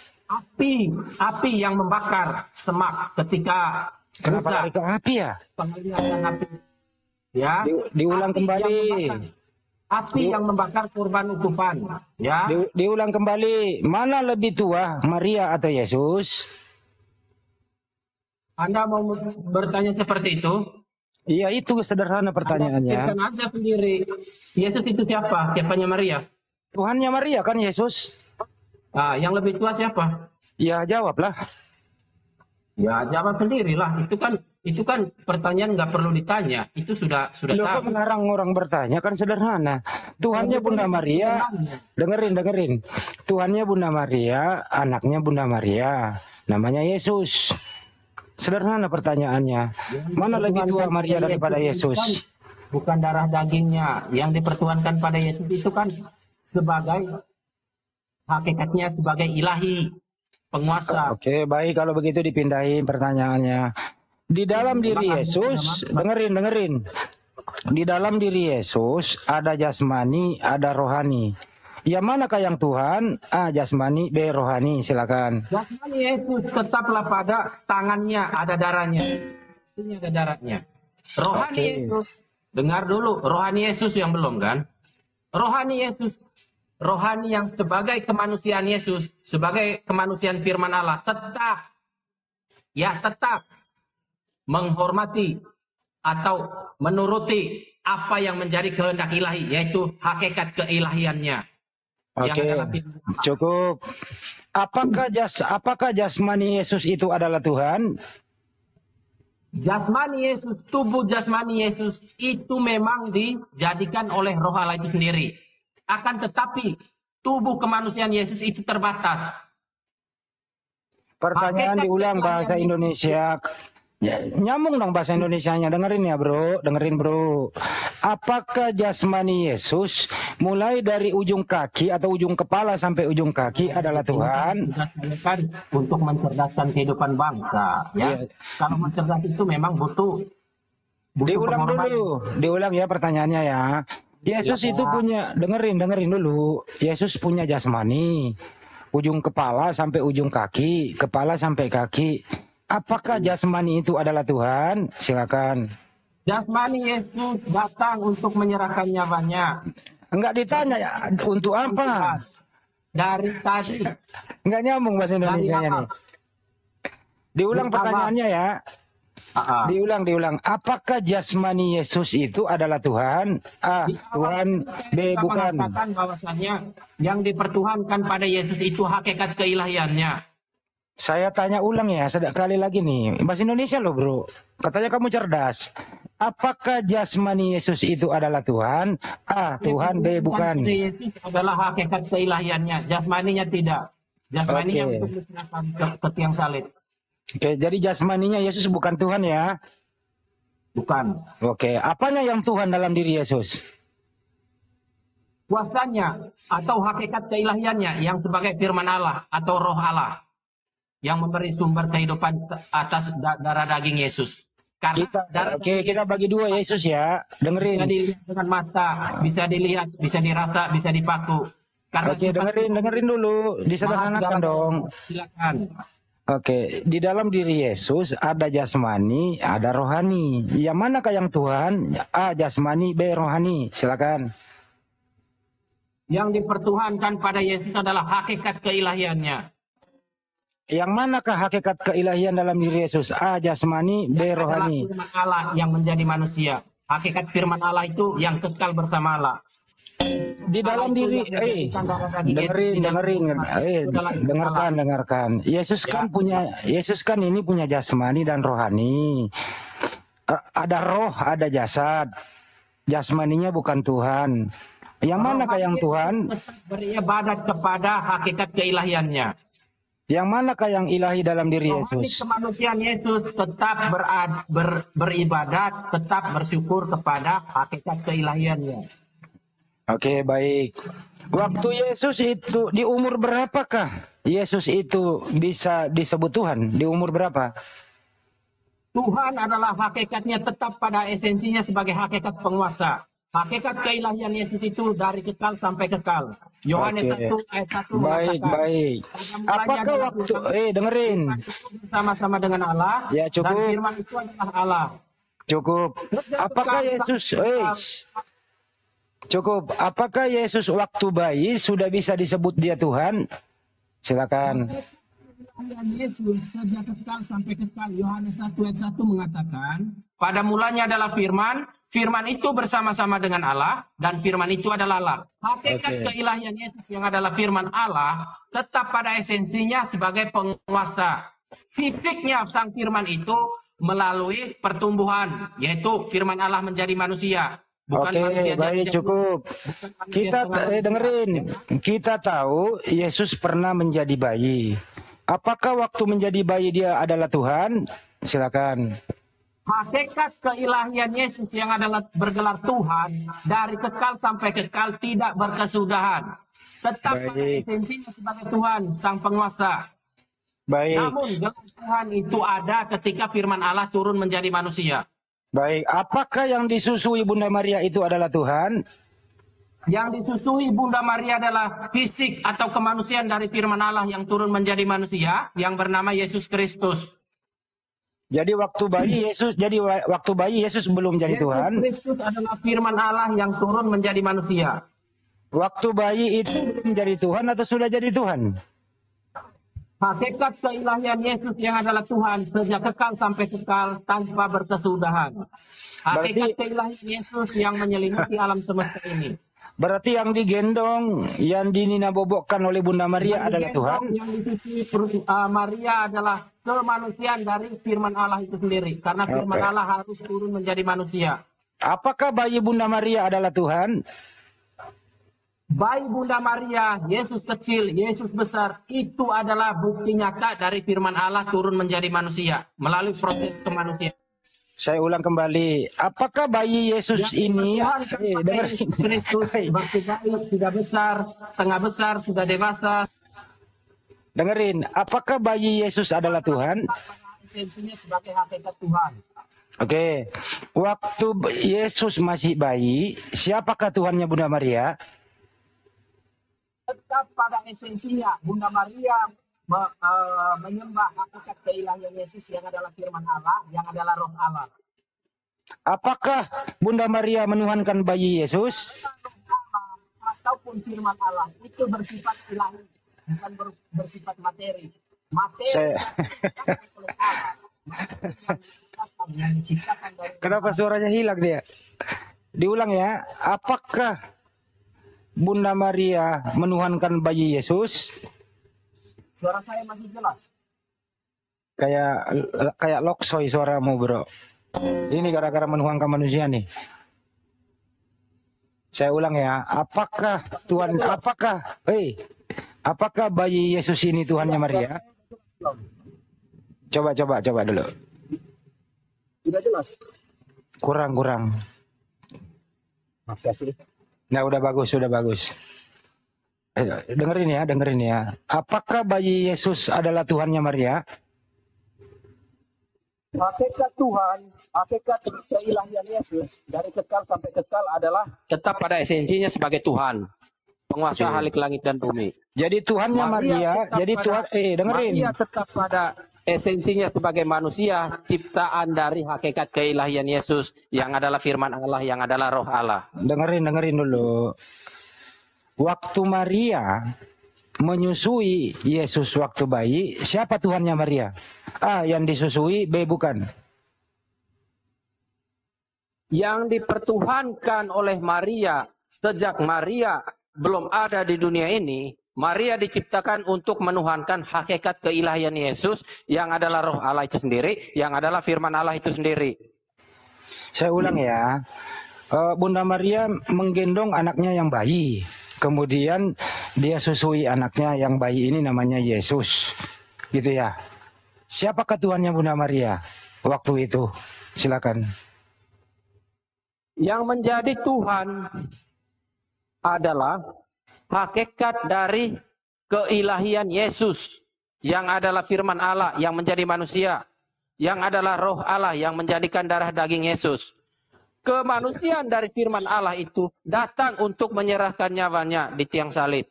Api yang membakar semak ketika kenapa lari ke api ya? Penglihatan api. Ya, diulang kembali. Api yang membakar kurban utupan. Ya. Diulang kembali. Mana lebih tua, Maria atau Yesus? Anda mau bertanya seperti itu? Iya, itu sederhana pertanyaannya. Anda pikirkan aja sendiri. Yesus itu siapa? Siapanya Maria? Tuhannya Maria kan Yesus. Yang lebih tua siapa? Ya, jawablah. Ya, jawab sendirilah. Itu kan pertanyaan nggak perlu ditanya. Itu sudah Loh, tahu. Melarang orang bertanya kan sederhana. Tuhannya Bunda Maria, dengerin. Tuhannya Bunda Maria, anaknya Bunda Maria, namanya Yesus. Sederhana pertanyaannya. Mana lebih tua Maria daripada Yesus? bukan darah dagingnya. Yang dipertuhankan pada Yesus itu kan sebagai hakikatnya sebagai ilahi, penguasa. Oke, baik kalau begitu dipindahin pertanyaannya. Di dalam diri Yesus, dengerin. Di dalam diri Yesus ada jasmani, ada rohani. Ya manakah yang Tuhan? A. Jasmani, B. Rohani. Silakan. Jasmani Yesus tetaplah pada tangannya ada darahnya. Ini ada darahnya. Rohani Yesus, dengar dulu. Rohani Yesus yang belum kan? Rohani Yesus, rohani yang sebagai kemanusiaan Yesus, sebagai kemanusiaan firman Allah, tetap menghormati atau menuruti apa yang menjadi kehendak ilahi, yaitu hakikat keilahiannya. Oke, cukup. Apakah jasmani Yesus itu adalah Tuhan? Jasmani Yesus, tubuh jasmani Yesus itu memang dijadikan oleh Roh Allah itu sendiri. Akan tetapi tubuh kemanusiaan Yesus itu terbatas. Pertanyaan diulang bahasa Indonesia. Ya, nyambung dong bahasa Indonesianya. Dengerin ya bro, Apakah jasmani Yesus mulai dari ujung kaki atau ujung kepala sampai ujung kaki adalah Tuhan? Kan untuk mencerdaskan kehidupan bangsa, ya. Kalau mencerdas itu memang butuh diulang ya pertanyaannya ya. Yesus itu punya, dengerin dulu. Yesus punya jasmani, ujung kepala sampai ujung kaki, kepala sampai kaki. Apakah jasmani itu adalah Tuhan? Silakan. Jasmani Yesus datang untuk menyerahkan nyawanya. Enggak ditanya ya, untuk apa? Dari tadi. Enggak nyambung bahasa Indonesianya nih. Diulang pertanyaannya ya. Diulang. Apakah jasmani Yesus itu adalah Tuhan? A. Tuhan. B. Bukan. Mengatakan bahwasannya yang dipertuhankan pada Yesus itu hakikat keilahiannya. Saya tanya ulang ya, sekali lagi nih. Bahasa Indonesia loh bro. Katanya kamu cerdas. Apakah jasmani Yesus itu adalah Tuhan? A. Tuhan. B. Bukan. Yesus adalah hakikat keilahiannya. Jasmaninya tidak. Jasmaninya untuk diserahkan ke tiang salib. Oke, jadi jasmaninya Yesus bukan Tuhan ya? Bukan. Oke, apanya yang Tuhan dalam diri Yesus? Kuasanya atau hakikat keilahiannya yang sebagai firman Allah atau roh Allah. Yang memberi sumber kehidupan atas darah daging Yesus. Karena kita bagi dua Yesus ya. Dengerin. Bisa dilihat dengan mata, bisa dilihat, bisa dirasa, bisa dipaku. Dengerin dulu. Disederhanakan dong. Silakan. Oke, di dalam diri Yesus ada jasmani, ada rohani. Yang manakah yang Tuhan? A. Jasmani, B. Rohani. Silakan. Yang dipertuhankan pada Yesus adalah hakikat keilahiannya. Yang manakah hakikat keilahian dalam diri Yesus? A. Jasmani, B. Rohani. Firman Allah yang menjadi manusia. Hakikat firman Allah itu yang kekal bersama Allah. Di dalam diri, dengarkan. Yesus kan ini punya jasmani dan rohani. Ada roh, ada jasad. Jasmaninya bukan Tuhan. Yang manakah yang Tuhan? Beribadat kepada hakikat keilahiannya. Yang manakah yang ilahi dalam diri Yesus? Kemanusiaan Yesus tetap beribadat, tetap bersyukur kepada hakikat keilahiannya. Oke, baik. Waktu Yesus itu di umur berapakah Yesus itu bisa disebut Tuhan? Di umur berapa? Tuhan adalah hakikatnya tetap pada esensinya sebagai hakikat penguasa. Hakikat keilahian Yesus itu dari kekal sampai kekal. Yohanes 1 ayat 1 mengatakan. Baik. Apakah waktu dengerin bersama-sama dengan Allah cukup. Dan firman itu adalah Allah. Cukup. Apakah Yesus cukup. Apakah Yesus waktu bayi sudah bisa disebut dia Tuhan? Silakan. Yesus sejak kekal sampai kekal. Yohanes 1 ayat 1 mengatakan, pada mulanya adalah firman, firman itu bersama-sama dengan Allah, dan firman itu adalah Allah. Hakikat keilahian Yesus yang adalah firman Allah tetap pada esensinya sebagai penguasa. Fisiknya sang firman itu melalui pertumbuhan, yaitu firman Allah menjadi manusia. Baik, cukup. Kita dengerin. Kita tahu Yesus pernah menjadi bayi. Apakah waktu menjadi bayi dia adalah Tuhan? Silakan. Hakikat keilahian Yesus yang adalah bergelar Tuhan dari kekal sampai kekal tidak berkesudahan. Tetap pada esensinya sebagai Tuhan, Sang Penguasa. Baik. Namun gelar Tuhan itu ada ketika firman Allah turun menjadi manusia. Baik, apakah yang disusui Bunda Maria itu adalah Tuhan? Yang disusui Bunda Maria adalah fisik atau kemanusiaan dari firman Allah yang turun menjadi manusia yang bernama Yesus Kristus. Jadi waktu bayi Yesus belum jadi Tuhan. Yesus Kristus adalah firman Allah yang turun menjadi manusia. Waktu bayi itu belum jadi Tuhan atau sudah jadi Tuhan? Hakikat keilahian Yesus yang adalah Tuhan sejak kekal sampai kekal tanpa berkesudahan. Hakikat keilahian Yesus yang menyelimuti alam semesta ini. Berarti yang digendong, yang dininabobokkan oleh Bunda Maria adalah Tuhan. Yang disusui Maria adalah kemanusiaan dari firman Allah itu sendiri. Karena firman Allah harus turun menjadi manusia. Apakah bayi Bunda Maria adalah Tuhan? Bayi Bunda Maria, Yesus kecil, Yesus besar, itu adalah bukti nyata dari firman Allah turun menjadi manusia melalui proses kemanusiaan. Saya ulang kembali, apakah bayi Yesus ini Kristus sudah besar, setengah besar, sudah dewasa. Dengerin, apakah bayi Yesus adalah Tuhan? Esensinya sebagai hakikat Tuhan. Oke, waktu Yesus masih bayi, siapakah Tuhannya Bunda Maria? Tetap pada esensinya, Bunda Maria menyembah hakikat keilahian Yesus yang adalah firman Allah, yang adalah roh Allah. Apakah Bunda Maria menuhankan bayi Yesus? Ataupun firman Allah, itu bersifat ilahi, bukan bersifat materi. Kenapa suaranya hilang dia? Diulang ya, apakah Bunda Maria menuhankan bayi Yesus? Suara saya masih jelas. Kayak loksoy suaramu, bro. Ini gara-gara menuhankan manusia nih. Saya ulang ya. Apakah bayi Yesus ini Tuhannya Maria? Coba dulu. Sudah jelas. Kurang. Masa sih? Nah, udah bagus. Dengerin ya. Apakah bayi Yesus adalah Tuhannya Maria? Hakikat Tuhan, hakikat keilahian Yesus dari kekal sampai kekal adalah tetap pada esensinya sebagai Tuhan, penguasa halik langit dan bumi. Jadi Tuhannya Maria, dengerin. Maria tetap pada esensinya sebagai manusia, ciptaan dari hakikat keilahian Yesus yang adalah firman Allah, yang adalah roh Allah. Dengerin dulu. Waktu Maria menyusui Yesus waktu bayi, siapa Tuhannya Maria? A, yang disusui, B, bukan. Yang dipertuhankan oleh Maria sejak Maria belum ada di dunia ini, Maria diciptakan untuk menuhankan hakikat keilahian Yesus yang adalah roh Allah itu sendiri, yang adalah firman Allah itu sendiri. Saya ulang ya, Bunda Maria menggendong anaknya yang bayi. Kemudian dia susui anaknya yang bayi ini namanya Yesus. Gitu ya. Siapakah Tuhannya Bunda Maria waktu itu? Silakan. Yang menjadi Tuhan adalah hakikat dari keilahian Yesus yang adalah firman Allah yang menjadi manusia, yang adalah roh Allah yang menjadikan darah daging Yesus. Kemanusiaan dari firman Allah itu datang untuk menyerahkan nyawanya di tiang salib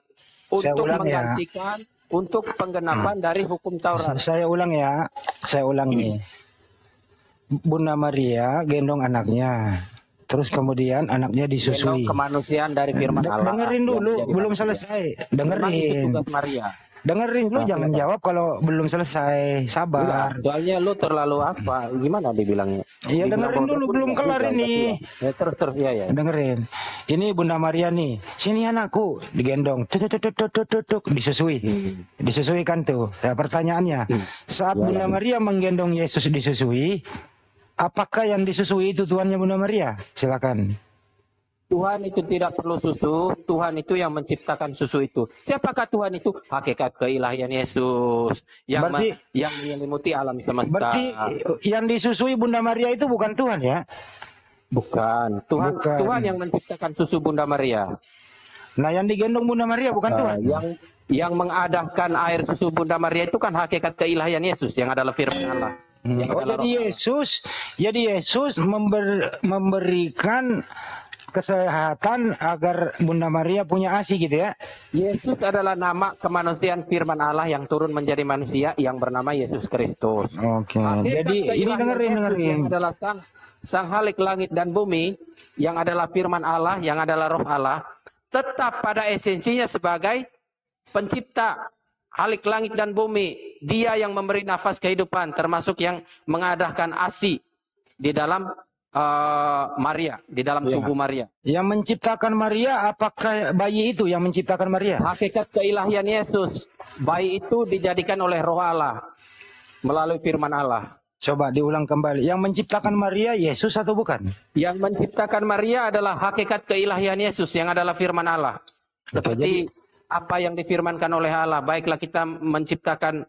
untuk menggantikan untuk penggenapan dari hukum Taurat. Saya ulang nih. Bunda Maria gendong anaknya, terus kemudian anaknya disusui. Gendong kemanusiaan dari firman Allah. Dengerin dulu, belum selesai. Dengerin. Itu tugas Maria. Dengerin, lu jangan jawab kalau belum selesai. Sabar. Soalnya lu terlalu apa? Gimana dibilangnya? Iya, dengerin dulu, belum kelar ini. Ya, terus ya. Dengerin. Ini Bunda Maria nih. Sini anakku, digendong. Tuk, disusui. Disusui kan tuh. Nah, pertanyaannya, saat Bunda Maria menggendong Yesus disusui, apakah yang disusui itu Tuhannya Bunda Maria? Silakan. Tuhan itu tidak perlu susu, Tuhan itu yang menciptakan susu itu. Siapakah Tuhan itu? Hakikat keilahian Yesus yang yang menyelimuti alam semesta. Berarti yang disusui Bunda Maria itu bukan Tuhan ya? Bukan. Tuhan yang menciptakan susu Bunda Maria. Nah, yang digendong Bunda Maria bukan Tuhan. Yang mengadahkan air susu Bunda Maria itu kan hakikat keilahian Yesus yang adalah firman Allah. Jadi Yesus memberikan kesehatan agar Bunda Maria punya ASI gitu ya. Yesus adalah nama kemanusiaan firman Allah yang turun menjadi manusia yang bernama Yesus Kristus. Oke. Jadi ini dengerin. Yang adalah sang Halik langit dan bumi, yang adalah firman Allah, yang adalah roh Allah, tetap pada esensinya sebagai pencipta Halik langit dan bumi. Dia yang memberi nafas kehidupan, termasuk yang mengadahkan ASI di dalam Maria, di dalam tubuh Maria. Yang menciptakan Maria, apakah bayi itu yang menciptakan Maria? Hakikat keilahian Yesus. Bayi itu dijadikan oleh roh Allah melalui firman Allah. Coba diulang kembali. Yang menciptakan Maria Yesus atau bukan? Yang menciptakan Maria adalah hakikat keilahian Yesus yang adalah firman Allah. Seperti apa yang difirmankan oleh Allah. Baiklah kita menciptakan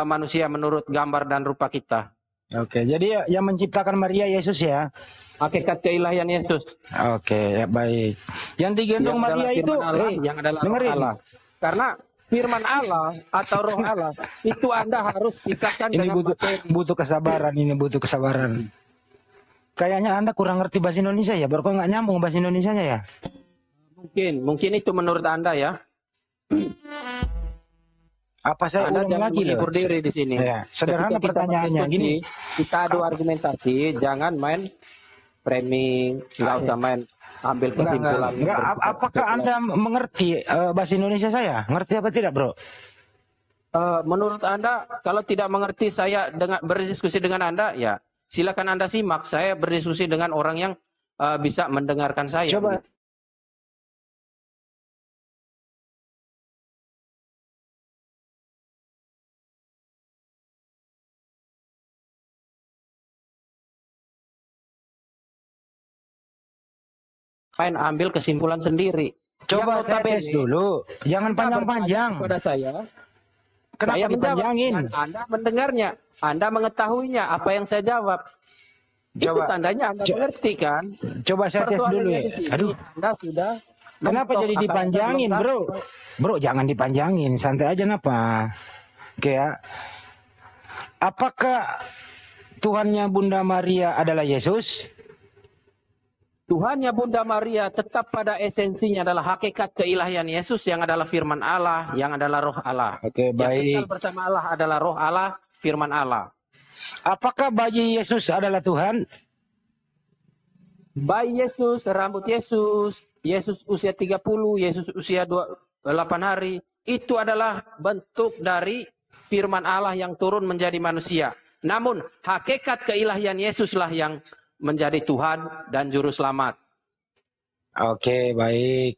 manusia menurut gambar dan rupa kita. Oke, jadi yang menciptakan Maria Yesus ya. Hakikat keilahian Yesus. Oke, ya baik. Yang digendong Maria itu yang adalah roh Allah. Karena firman Allah atau roh Allah itu Anda harus pisahkan ini dengan butuh kesabaran, butuh kesabaran. Kayaknya Anda kurang ngerti bahasa Indonesia ya, baru kok nggak nyambung bahasa Indonesianya ya? Mungkin itu menurut Anda ya. Apa saya Anda ulang lagi loh? Diri di sini. Ya, sederhana pertanyaannya gini. Kita adu argumentasi, jangan main framing, nggak usah main ambil kesimpulan. Apakah Anda mengerti bahasa Indonesia saya? Ngerti apa tidak, Bro? Menurut Anda, kalau tidak mengerti saya berdiskusi dengan Anda, ya silakan Anda simak. Saya berdiskusi dengan orang yang bisa mendengarkan saya. Coba. Main ambil kesimpulan sendiri. Coba saya tes dulu. Jangan panjang-panjang. Pada saya. Kenapa saya dipanjangin? Anda mendengarnya. Anda mengetahuinya apa yang saya jawab. Coba, itu tandanya Anda mengerti kan? Coba saya tes dulu ya. Aduh. Anda sudah. Kenapa jadi dipanjangin, Bro? Bro, jangan dipanjangin. Santai aja napa. Oke ya. Apakah Tuhannya Bunda Maria adalah Yesus? Tuhannya Bunda Maria tetap pada esensinya adalah hakikat keilahian Yesus yang adalah firman Allah, yang adalah roh Allah. Oke, baik. Yang tinggal bersama Allah adalah roh Allah, firman Allah. Apakah bayi Yesus adalah Tuhan? Bayi Yesus, rambut Yesus, Yesus usia 30, Yesus usia 8 hari, itu adalah bentuk dari firman Allah yang turun menjadi manusia. Namun hakikat keilahian Yesuslah yang menjadi Tuhan dan Juru Selamat. Oke, baik.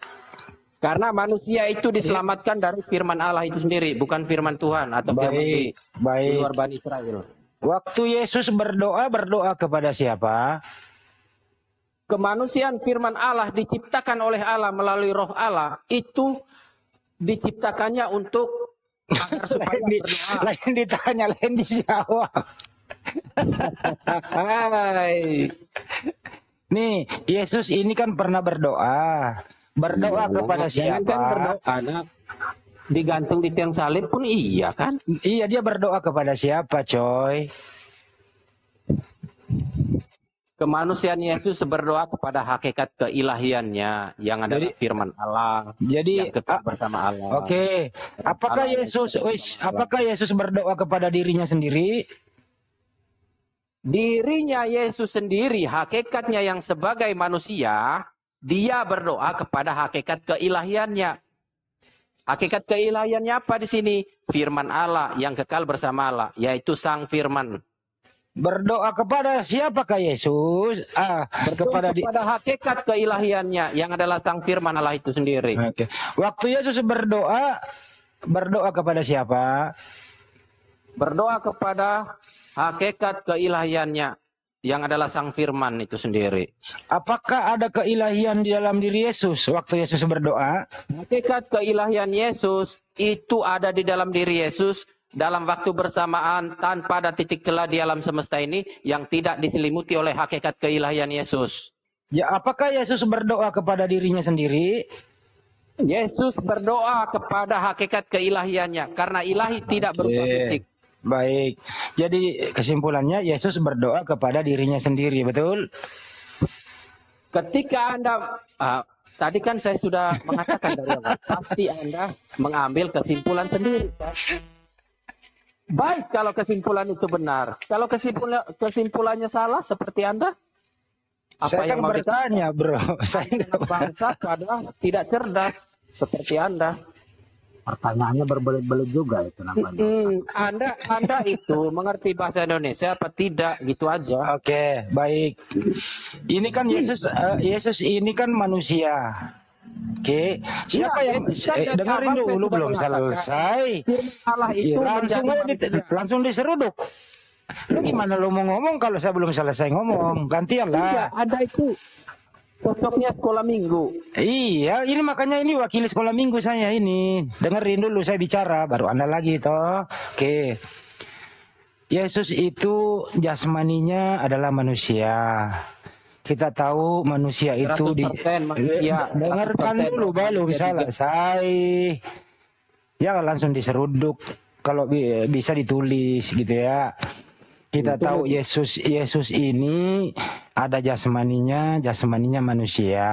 Karena manusia itu diselamatkan dari firman Allah itu sendiri, bukan firman Tuhan atau firman di luar Bani Israel. Waktu Yesus berdoa kepada siapa? Kemanusiaan firman Allah diciptakan oleh Allah melalui roh Allah, itu diciptakannya untuk agar supaya berdoa. Lain ditanya, lain dijawab. Hai. Nih, Yesus ini kan pernah berdoa. Berdoa kepada siapa? Kan berdoa, digantung di tiang salib pun iya kan? Iya, dia berdoa kepada siapa, coy? Kemanusiaan Yesus berdoa kepada hakikat keilahiannya yang adalah firman Allah. Jadi yang kekal bersama Allah. Oke. Apakah Yesus berdoa kepada dirinya sendiri? Dirinya Yesus sendiri, hakikatnya yang sebagai manusia, dia berdoa kepada hakikat keilahiannya. Hakikat keilahiannya apa di sini? Firman Allah yang kekal bersama Allah, yaitu Sang Firman. Berdoa kepada siapakah Yesus? Kepada hakikat keilahiannya yang adalah Sang Firman Allah itu sendiri. Oke. Waktu Yesus berdoa kepada siapa? Berdoa kepada hakikat keilahiannya yang adalah Sang Firman itu sendiri. Apakah ada keilahian di dalam diri Yesus waktu Yesus berdoa? Hakikat keilahian Yesus itu ada di dalam diri Yesus dalam waktu bersamaan tanpa ada titik celah di alam semesta ini yang tidak diselimuti oleh hakikat keilahian Yesus. Ya, apakah Yesus berdoa kepada dirinya sendiri? Yesus berdoa kepada hakikat keilahiannya karena ilahi tidak berupa fisik. Baik, jadi kesimpulannya Yesus berdoa kepada dirinya sendiri, betul? Ketika Anda, tadi kan saya sudah mengatakan dari awal, pasti Anda mengambil kesimpulan sendiri. Kan? Baik kalau kesimpulan itu benar, kalau kesimpulannya salah seperti Anda, apa saya yang kan bertanya, bro. Saya bangsa pada tidak cerdas seperti Anda. Pertanyaannya berbelit-belit juga itu namanya. Anda itu mengerti bahasa Indonesia apa tidak gitu aja. Oke, baik. Ini kan Yesus ini kan manusia. Oke, siapa yang dengerin dulu belum selesai? Allah itu langsung diseruduk. Lu gimana lu mau ngomong kalau saya belum selesai ngomong? Gantian lah. Iya, ada itu. Cocoknya sekolah minggu. Iya, ini makanya ini wakili sekolah minggu saya ini. Dengerin dulu saya bicara, baru Anda lagi toh. Oke. Yesus itu jasmaninya adalah manusia. Kita tahu manusia itu dengarkan dulu belum selesai. Ya langsung diseruduk kalau bisa ditulis gitu ya. Kita tahu Yesus ini ada jasmaninya manusia.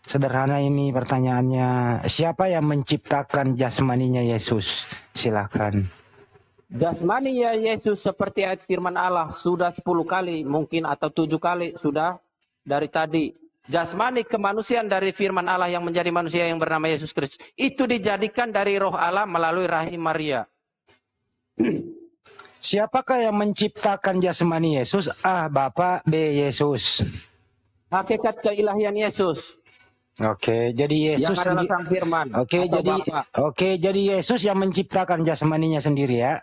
Sederhana ini pertanyaannya, siapa yang menciptakan jasmaninya Yesus? Silakan. Jasmaninya Yesus seperti ayat firman Allah sudah 10 kali mungkin atau 7 kali sudah dari tadi. Jasmani kemanusiaan dari firman Allah yang menjadi manusia yang bernama Yesus Kristus itu dijadikan dari roh Allah melalui rahim Maria. Siapakah yang menciptakan jasmani Yesus? A. Bapa, B. Yesus. Hakikat keilahian Yesus. Oke, jadi Yesus yang adalah Sang Firman. Oke, jadi Yesus yang menciptakan jasmaninya sendiri ya.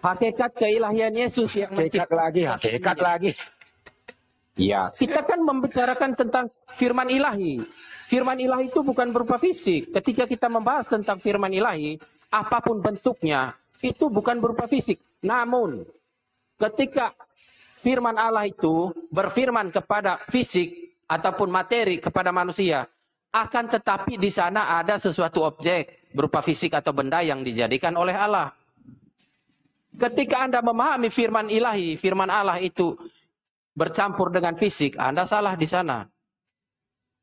Hakikat keilahian Yesus yang menciptakan. Hakikat lagi. Ya, kita kan membicarakan tentang firman ilahi. Firman ilahi itu bukan berupa fisik. Ketika kita membahas tentang firman ilahi, apapun bentuknya, itu bukan berupa fisik. Namun, ketika firman Allah itu berfirman kepada fisik ataupun materi kepada manusia, akan tetapi di sana ada sesuatu objek berupa fisik atau benda yang dijadikan oleh Allah. Ketika Anda memahami firman ilahi, firman Allah itu bercampur dengan fisik, Anda salah di sana.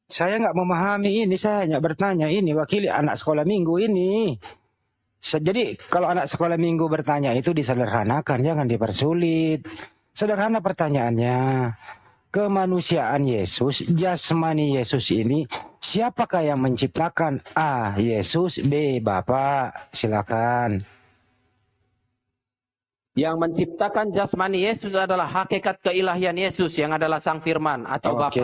Saya nggak memahami ini, saya hanya bertanya ini, wakili anak sekolah minggu ini. Jadi kalau anak sekolah minggu bertanya itu disederhanakan, jangan dipersulit. Sederhana pertanyaannya, kemanusiaan Yesus, jasmani Yesus ini, siapakah yang menciptakan? A. Yesus, B. Bapa. Silakan. Yang menciptakan jasmani Yesus adalah hakikat keilahian Yesus yang adalah Sang Firman atau Bapa.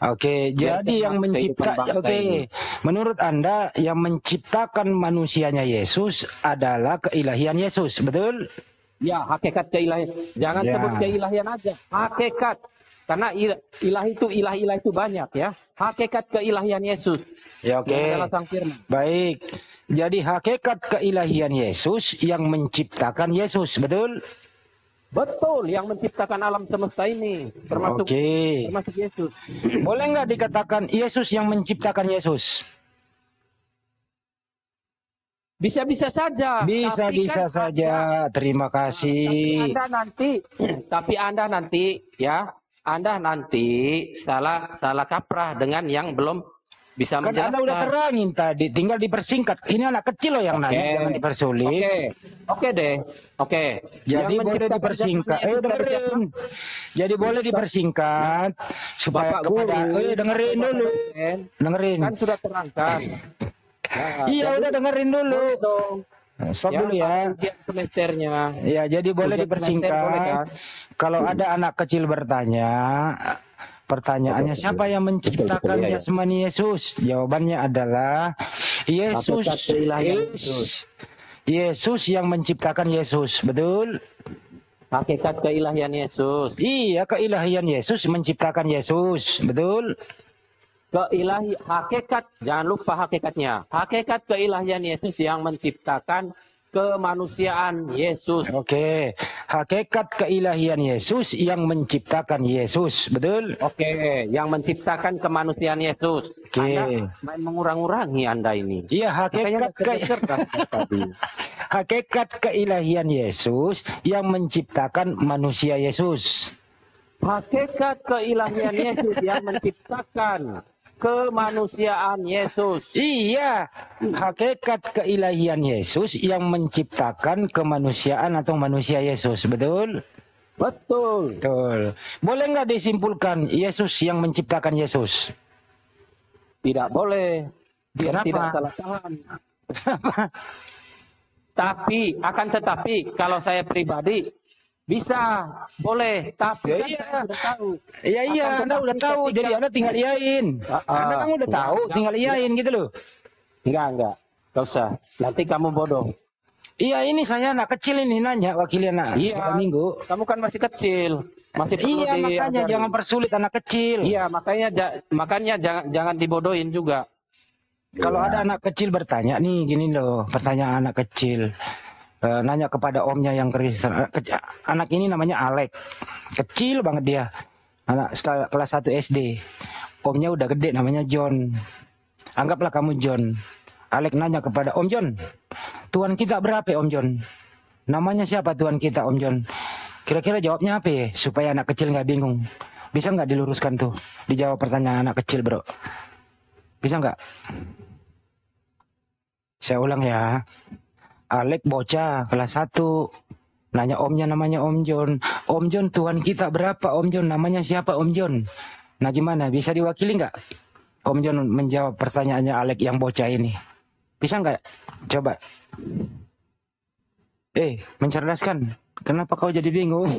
Oke, jadi yang menciptakan, menurut Anda yang menciptakan manusianya Yesus adalah keilahian Yesus, betul? Ya, hakikat keilahian. Jangan sebut keilahian aja, hakikat. Karena ilahi itu banyak ya. Hakikat keilahian Yesus. Ya, oke. Yang adalah Sang Firman. Baik. Jadi hakikat keilahian Yesus yang menciptakan Yesus, betul? Betul, yang menciptakan alam semesta ini, termasuk Yesus. Boleh nggak dikatakan Yesus yang menciptakan Yesus? Bisa-bisa saja. Bisa-bisa saja. Terima kasih. Tapi Anda nanti salah kaprah dengan yang belum bisa menjelaskan. Anda udah terangin tadi, tinggal dipersingkat. Ini anak kecil loh yang nanya, jangan dipersulit. Oke deh. Jadi boleh dipersingkat. Dengerin. Jadi boleh dipersingkat supaya dengerin dulu. Dengerin. Kan sudah terangkan. Iya, udah dengerin dulu. Stop dulu ya. Semesternya. Ya, jadi boleh dipersingkat. Kalau ada anak kecil bertanya, pertanyaannya siapa yang menciptakan jasmani Yesus? Jawabannya adalah Yesus yang menciptakan Yesus, betul? Hakikat keilahian Yesus. Iya, keilahian Yesus menciptakan Yesus, betul? Hakikat, jangan lupa hakikatnya. Hakikat keilahian Yesus yang menciptakan kemanusiaan Yesus. Oke, hakikat keilahian Yesus yang menciptakan Yesus, betul? Oke, yang menciptakan kemanusiaan Yesus. Oke. Anda main mengurang-urangi Anda ini. Iya, hakikat keilahian Yesus yang menciptakan manusia Yesus. Hakikat keilahian Yesus yang menciptakan kemanusiaan Yesus. Iya, hakikat keilahian Yesus yang menciptakan kemanusiaan atau manusia Yesus, betul? Betul. Betul. Boleh nggak disimpulkan Yesus yang menciptakan Yesus? Tidak boleh. Biar Kenapa? tidak salah paham. Tetapi kalau saya pribadi bisa, boleh, tapi kan saya sudah tahu. Iya, Anda udah tahu, jadi Anda tinggal iyain. Anda kan udah tahu, tinggal iyain gitu loh. Enggak usah. Nanti kamu bodoh. Iya, ini saya anak kecil ini nanya wakilnya anak sekolah minggu. Kamu kan masih kecil, masih perlu makanya jangan persulit anak kecil. Iya, makanya jangan dibodohin juga. Kalau ada anak kecil bertanya nih, gini loh, pertanyaan anak kecil. Nanya kepada omnya yang Kristen. Anak ini namanya Alek. Kecil banget dia. Anak kelas 1 SD. Omnya udah gede namanya John. Anggaplah kamu John. Alek nanya kepada Om John, Tuhan kita berapa Om John? Namanya siapa Tuhan kita Om John? Kira-kira jawabnya apa ya? Supaya anak kecil nggak bingung. Bisa nggak diluruskan tuh? Dijawab pertanyaan anak kecil bro. Bisa nggak? Saya ulang ya. Alek bocah kelas 1 nanya omnya namanya Om John. Om John Tuhan kita berapa Om John? Namanya siapa Om John? Nah gimana? Bisa diwakili nggak? Om John menjawab pertanyaannya Alek yang bocah ini. Bisa nggak? Coba. Mencerdaskan. Kenapa kau jadi bingung?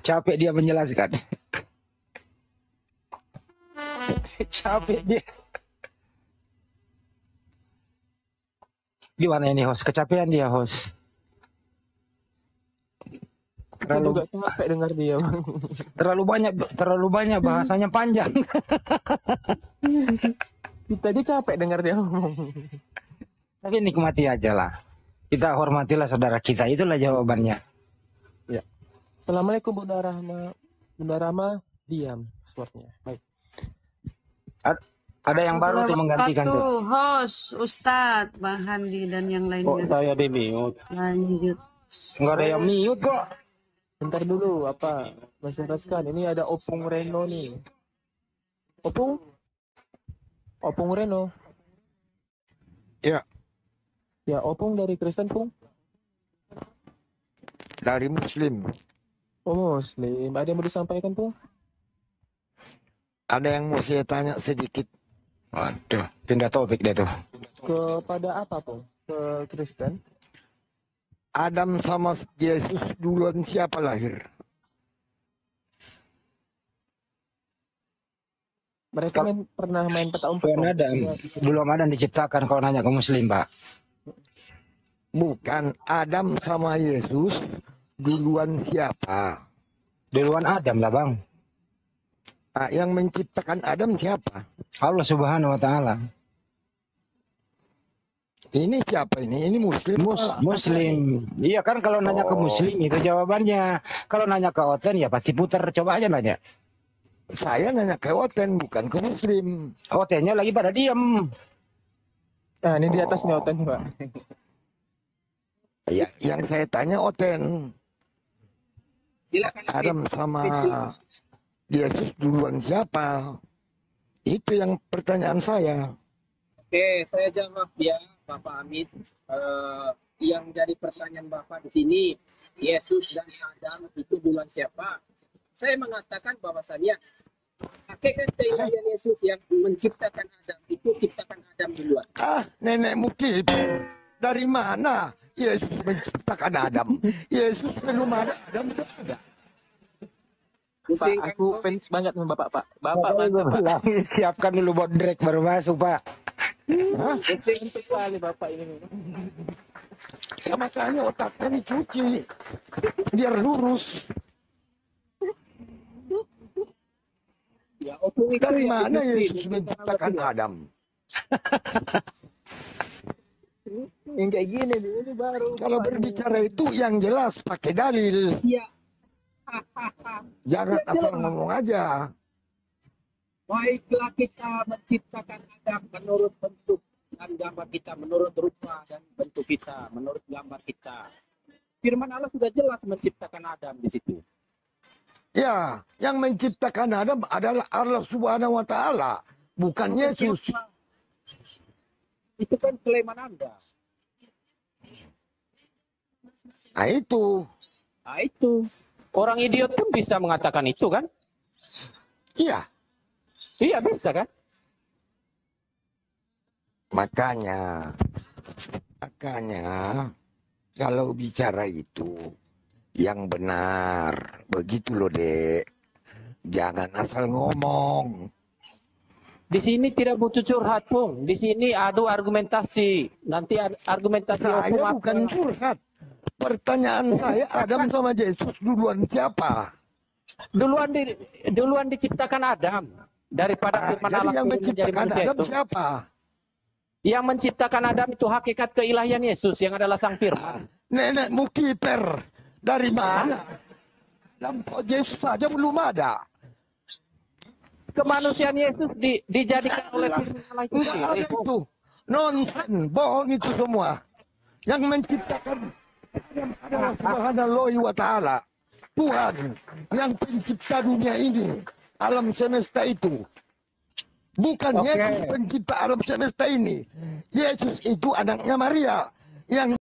Capek dia menjelaskan. Capek dia. Gimana ini host? Kecapean dia host. Terlalu juga capek dengar dia bang. Terlalu banyak bahasanya panjang. Kita aja capek dengar dia ngomong. Tapi nikmati aja lah. Kita hormatilah saudara kita. Itulah jawabannya. Ya. Assalamualaikum Bunda Rahma. Bunda Rahma diam passwordnya. Baik. Ada yang baru tuh menggantikan tuh. Host, Ustadz, Bang Handi dan yang lainnya. Oh, saya di mute. Lanjut. Enggak ada yang mute kok. Bentar dulu, apa? Masih teruskan. Ini ada Opung Reno nih. Opung Reno. Ya. Ya, Opung dari Kristen, Pung? Dari Muslim. Oh, Muslim. Ada yang mau disampaikan, Pung? Ada yang mau saya tanya sedikit. Waduh, pindah topik deh tuh. Kepada apa, Pung? Ke Kristen? Adam sama Yesus duluan siapa lahir? Mereka pernah main peta umpet. Belum Adam diciptakan kalau nanya ke Muslim, Pak. Bukan, Adam sama Yesus duluan siapa? Duluan Adam lah, Bang. Nah, yang menciptakan Adam siapa? Allah Subhanahu wa Ta'ala. Ini siapa ini? Ini Muslim. Muslim. Iya kan kalau nanya ke Muslim itu jawabannya. Kalau nanya ke Oten ya pasti putar. Coba aja nanya. Saya nanya ke Oten bukan ke Muslim. Otennya lagi pada diem. Nah ini di atas nih Oten Pak. Ya, yang saya tanya Oten. Adam sama Yesus duluan siapa? Itu yang pertanyaan saya. Oke, saya jawab ya, Bapak Amis. Yang jadi pertanyaan Bapak di sini, Yesus dan Adam itu duluan siapa? Saya mengatakan bahwasannya hakikat keilahian Yesus yang menciptakan Adam itu ciptakan Adam duluan. Nenek mukib. Dari mana Yesus menciptakan Adam? Yesus belum ada, Adam sudah ada. Pak, aku fans banget sama Bapak, Pak. Bapak mantap. Siapkan dulu buat drag baru masuk, Pak. Pusing sekali Bapak ini. Ya makanya otaknya dicuci biar lurus. Ya, opung itu Dari yang mana dicuci, Yesus menciptakan Adam? yang kayak gini nih, ini baru. Kalau berbicara itu yang jelas pakai dalil. Iya. Jangan Ya, asal jelas. ngomong aja. Baiklah kita menciptakan Adam menurut bentuk dan gambar kita, menurut rupa dan bentuk kita, menurut gambar kita. Firman Allah sudah jelas menciptakan Adam di situ. Ya, yang menciptakan Adam adalah Allah Subhanahu wa Ta'ala, bukan Yesus. Itu kan kelemahan Anda. Nah itu. Nah itu. Orang idiot pun bisa mengatakan itu kan? Iya. Iya bisa kan? Makanya kalau bicara itu yang benar, begitu loh Dek. Jangan asal ngomong. Di sini tidak butuh curhat, Pung. Di sini adu argumentasi. Nanti argumentasi Saya bukan curhat. Pertanyaan saya, Adam sama Yesus duluan siapa? Duluan diciptakan Adam daripada firman jadi Allah yang turun menjadi menciptakan manusia Adam itu. siapa? Yang menciptakan Adam itu hakikat keilahian Yesus yang adalah Sang Firman. Nenekmu kiper dari mana? Yesus saja belum ada. Kemanusiaan Yesus dijadikan oleh firman Allah itu Enggak ada itu. Nonsen, bohong itu semua. Yang menciptakan adalah Subhanallahi wa ta'ala. Tuhan yang pencipta dunia ini, alam semesta itu. Bukan Yesus pencipta alam semesta ini. Yesus itu anaknya Maria yang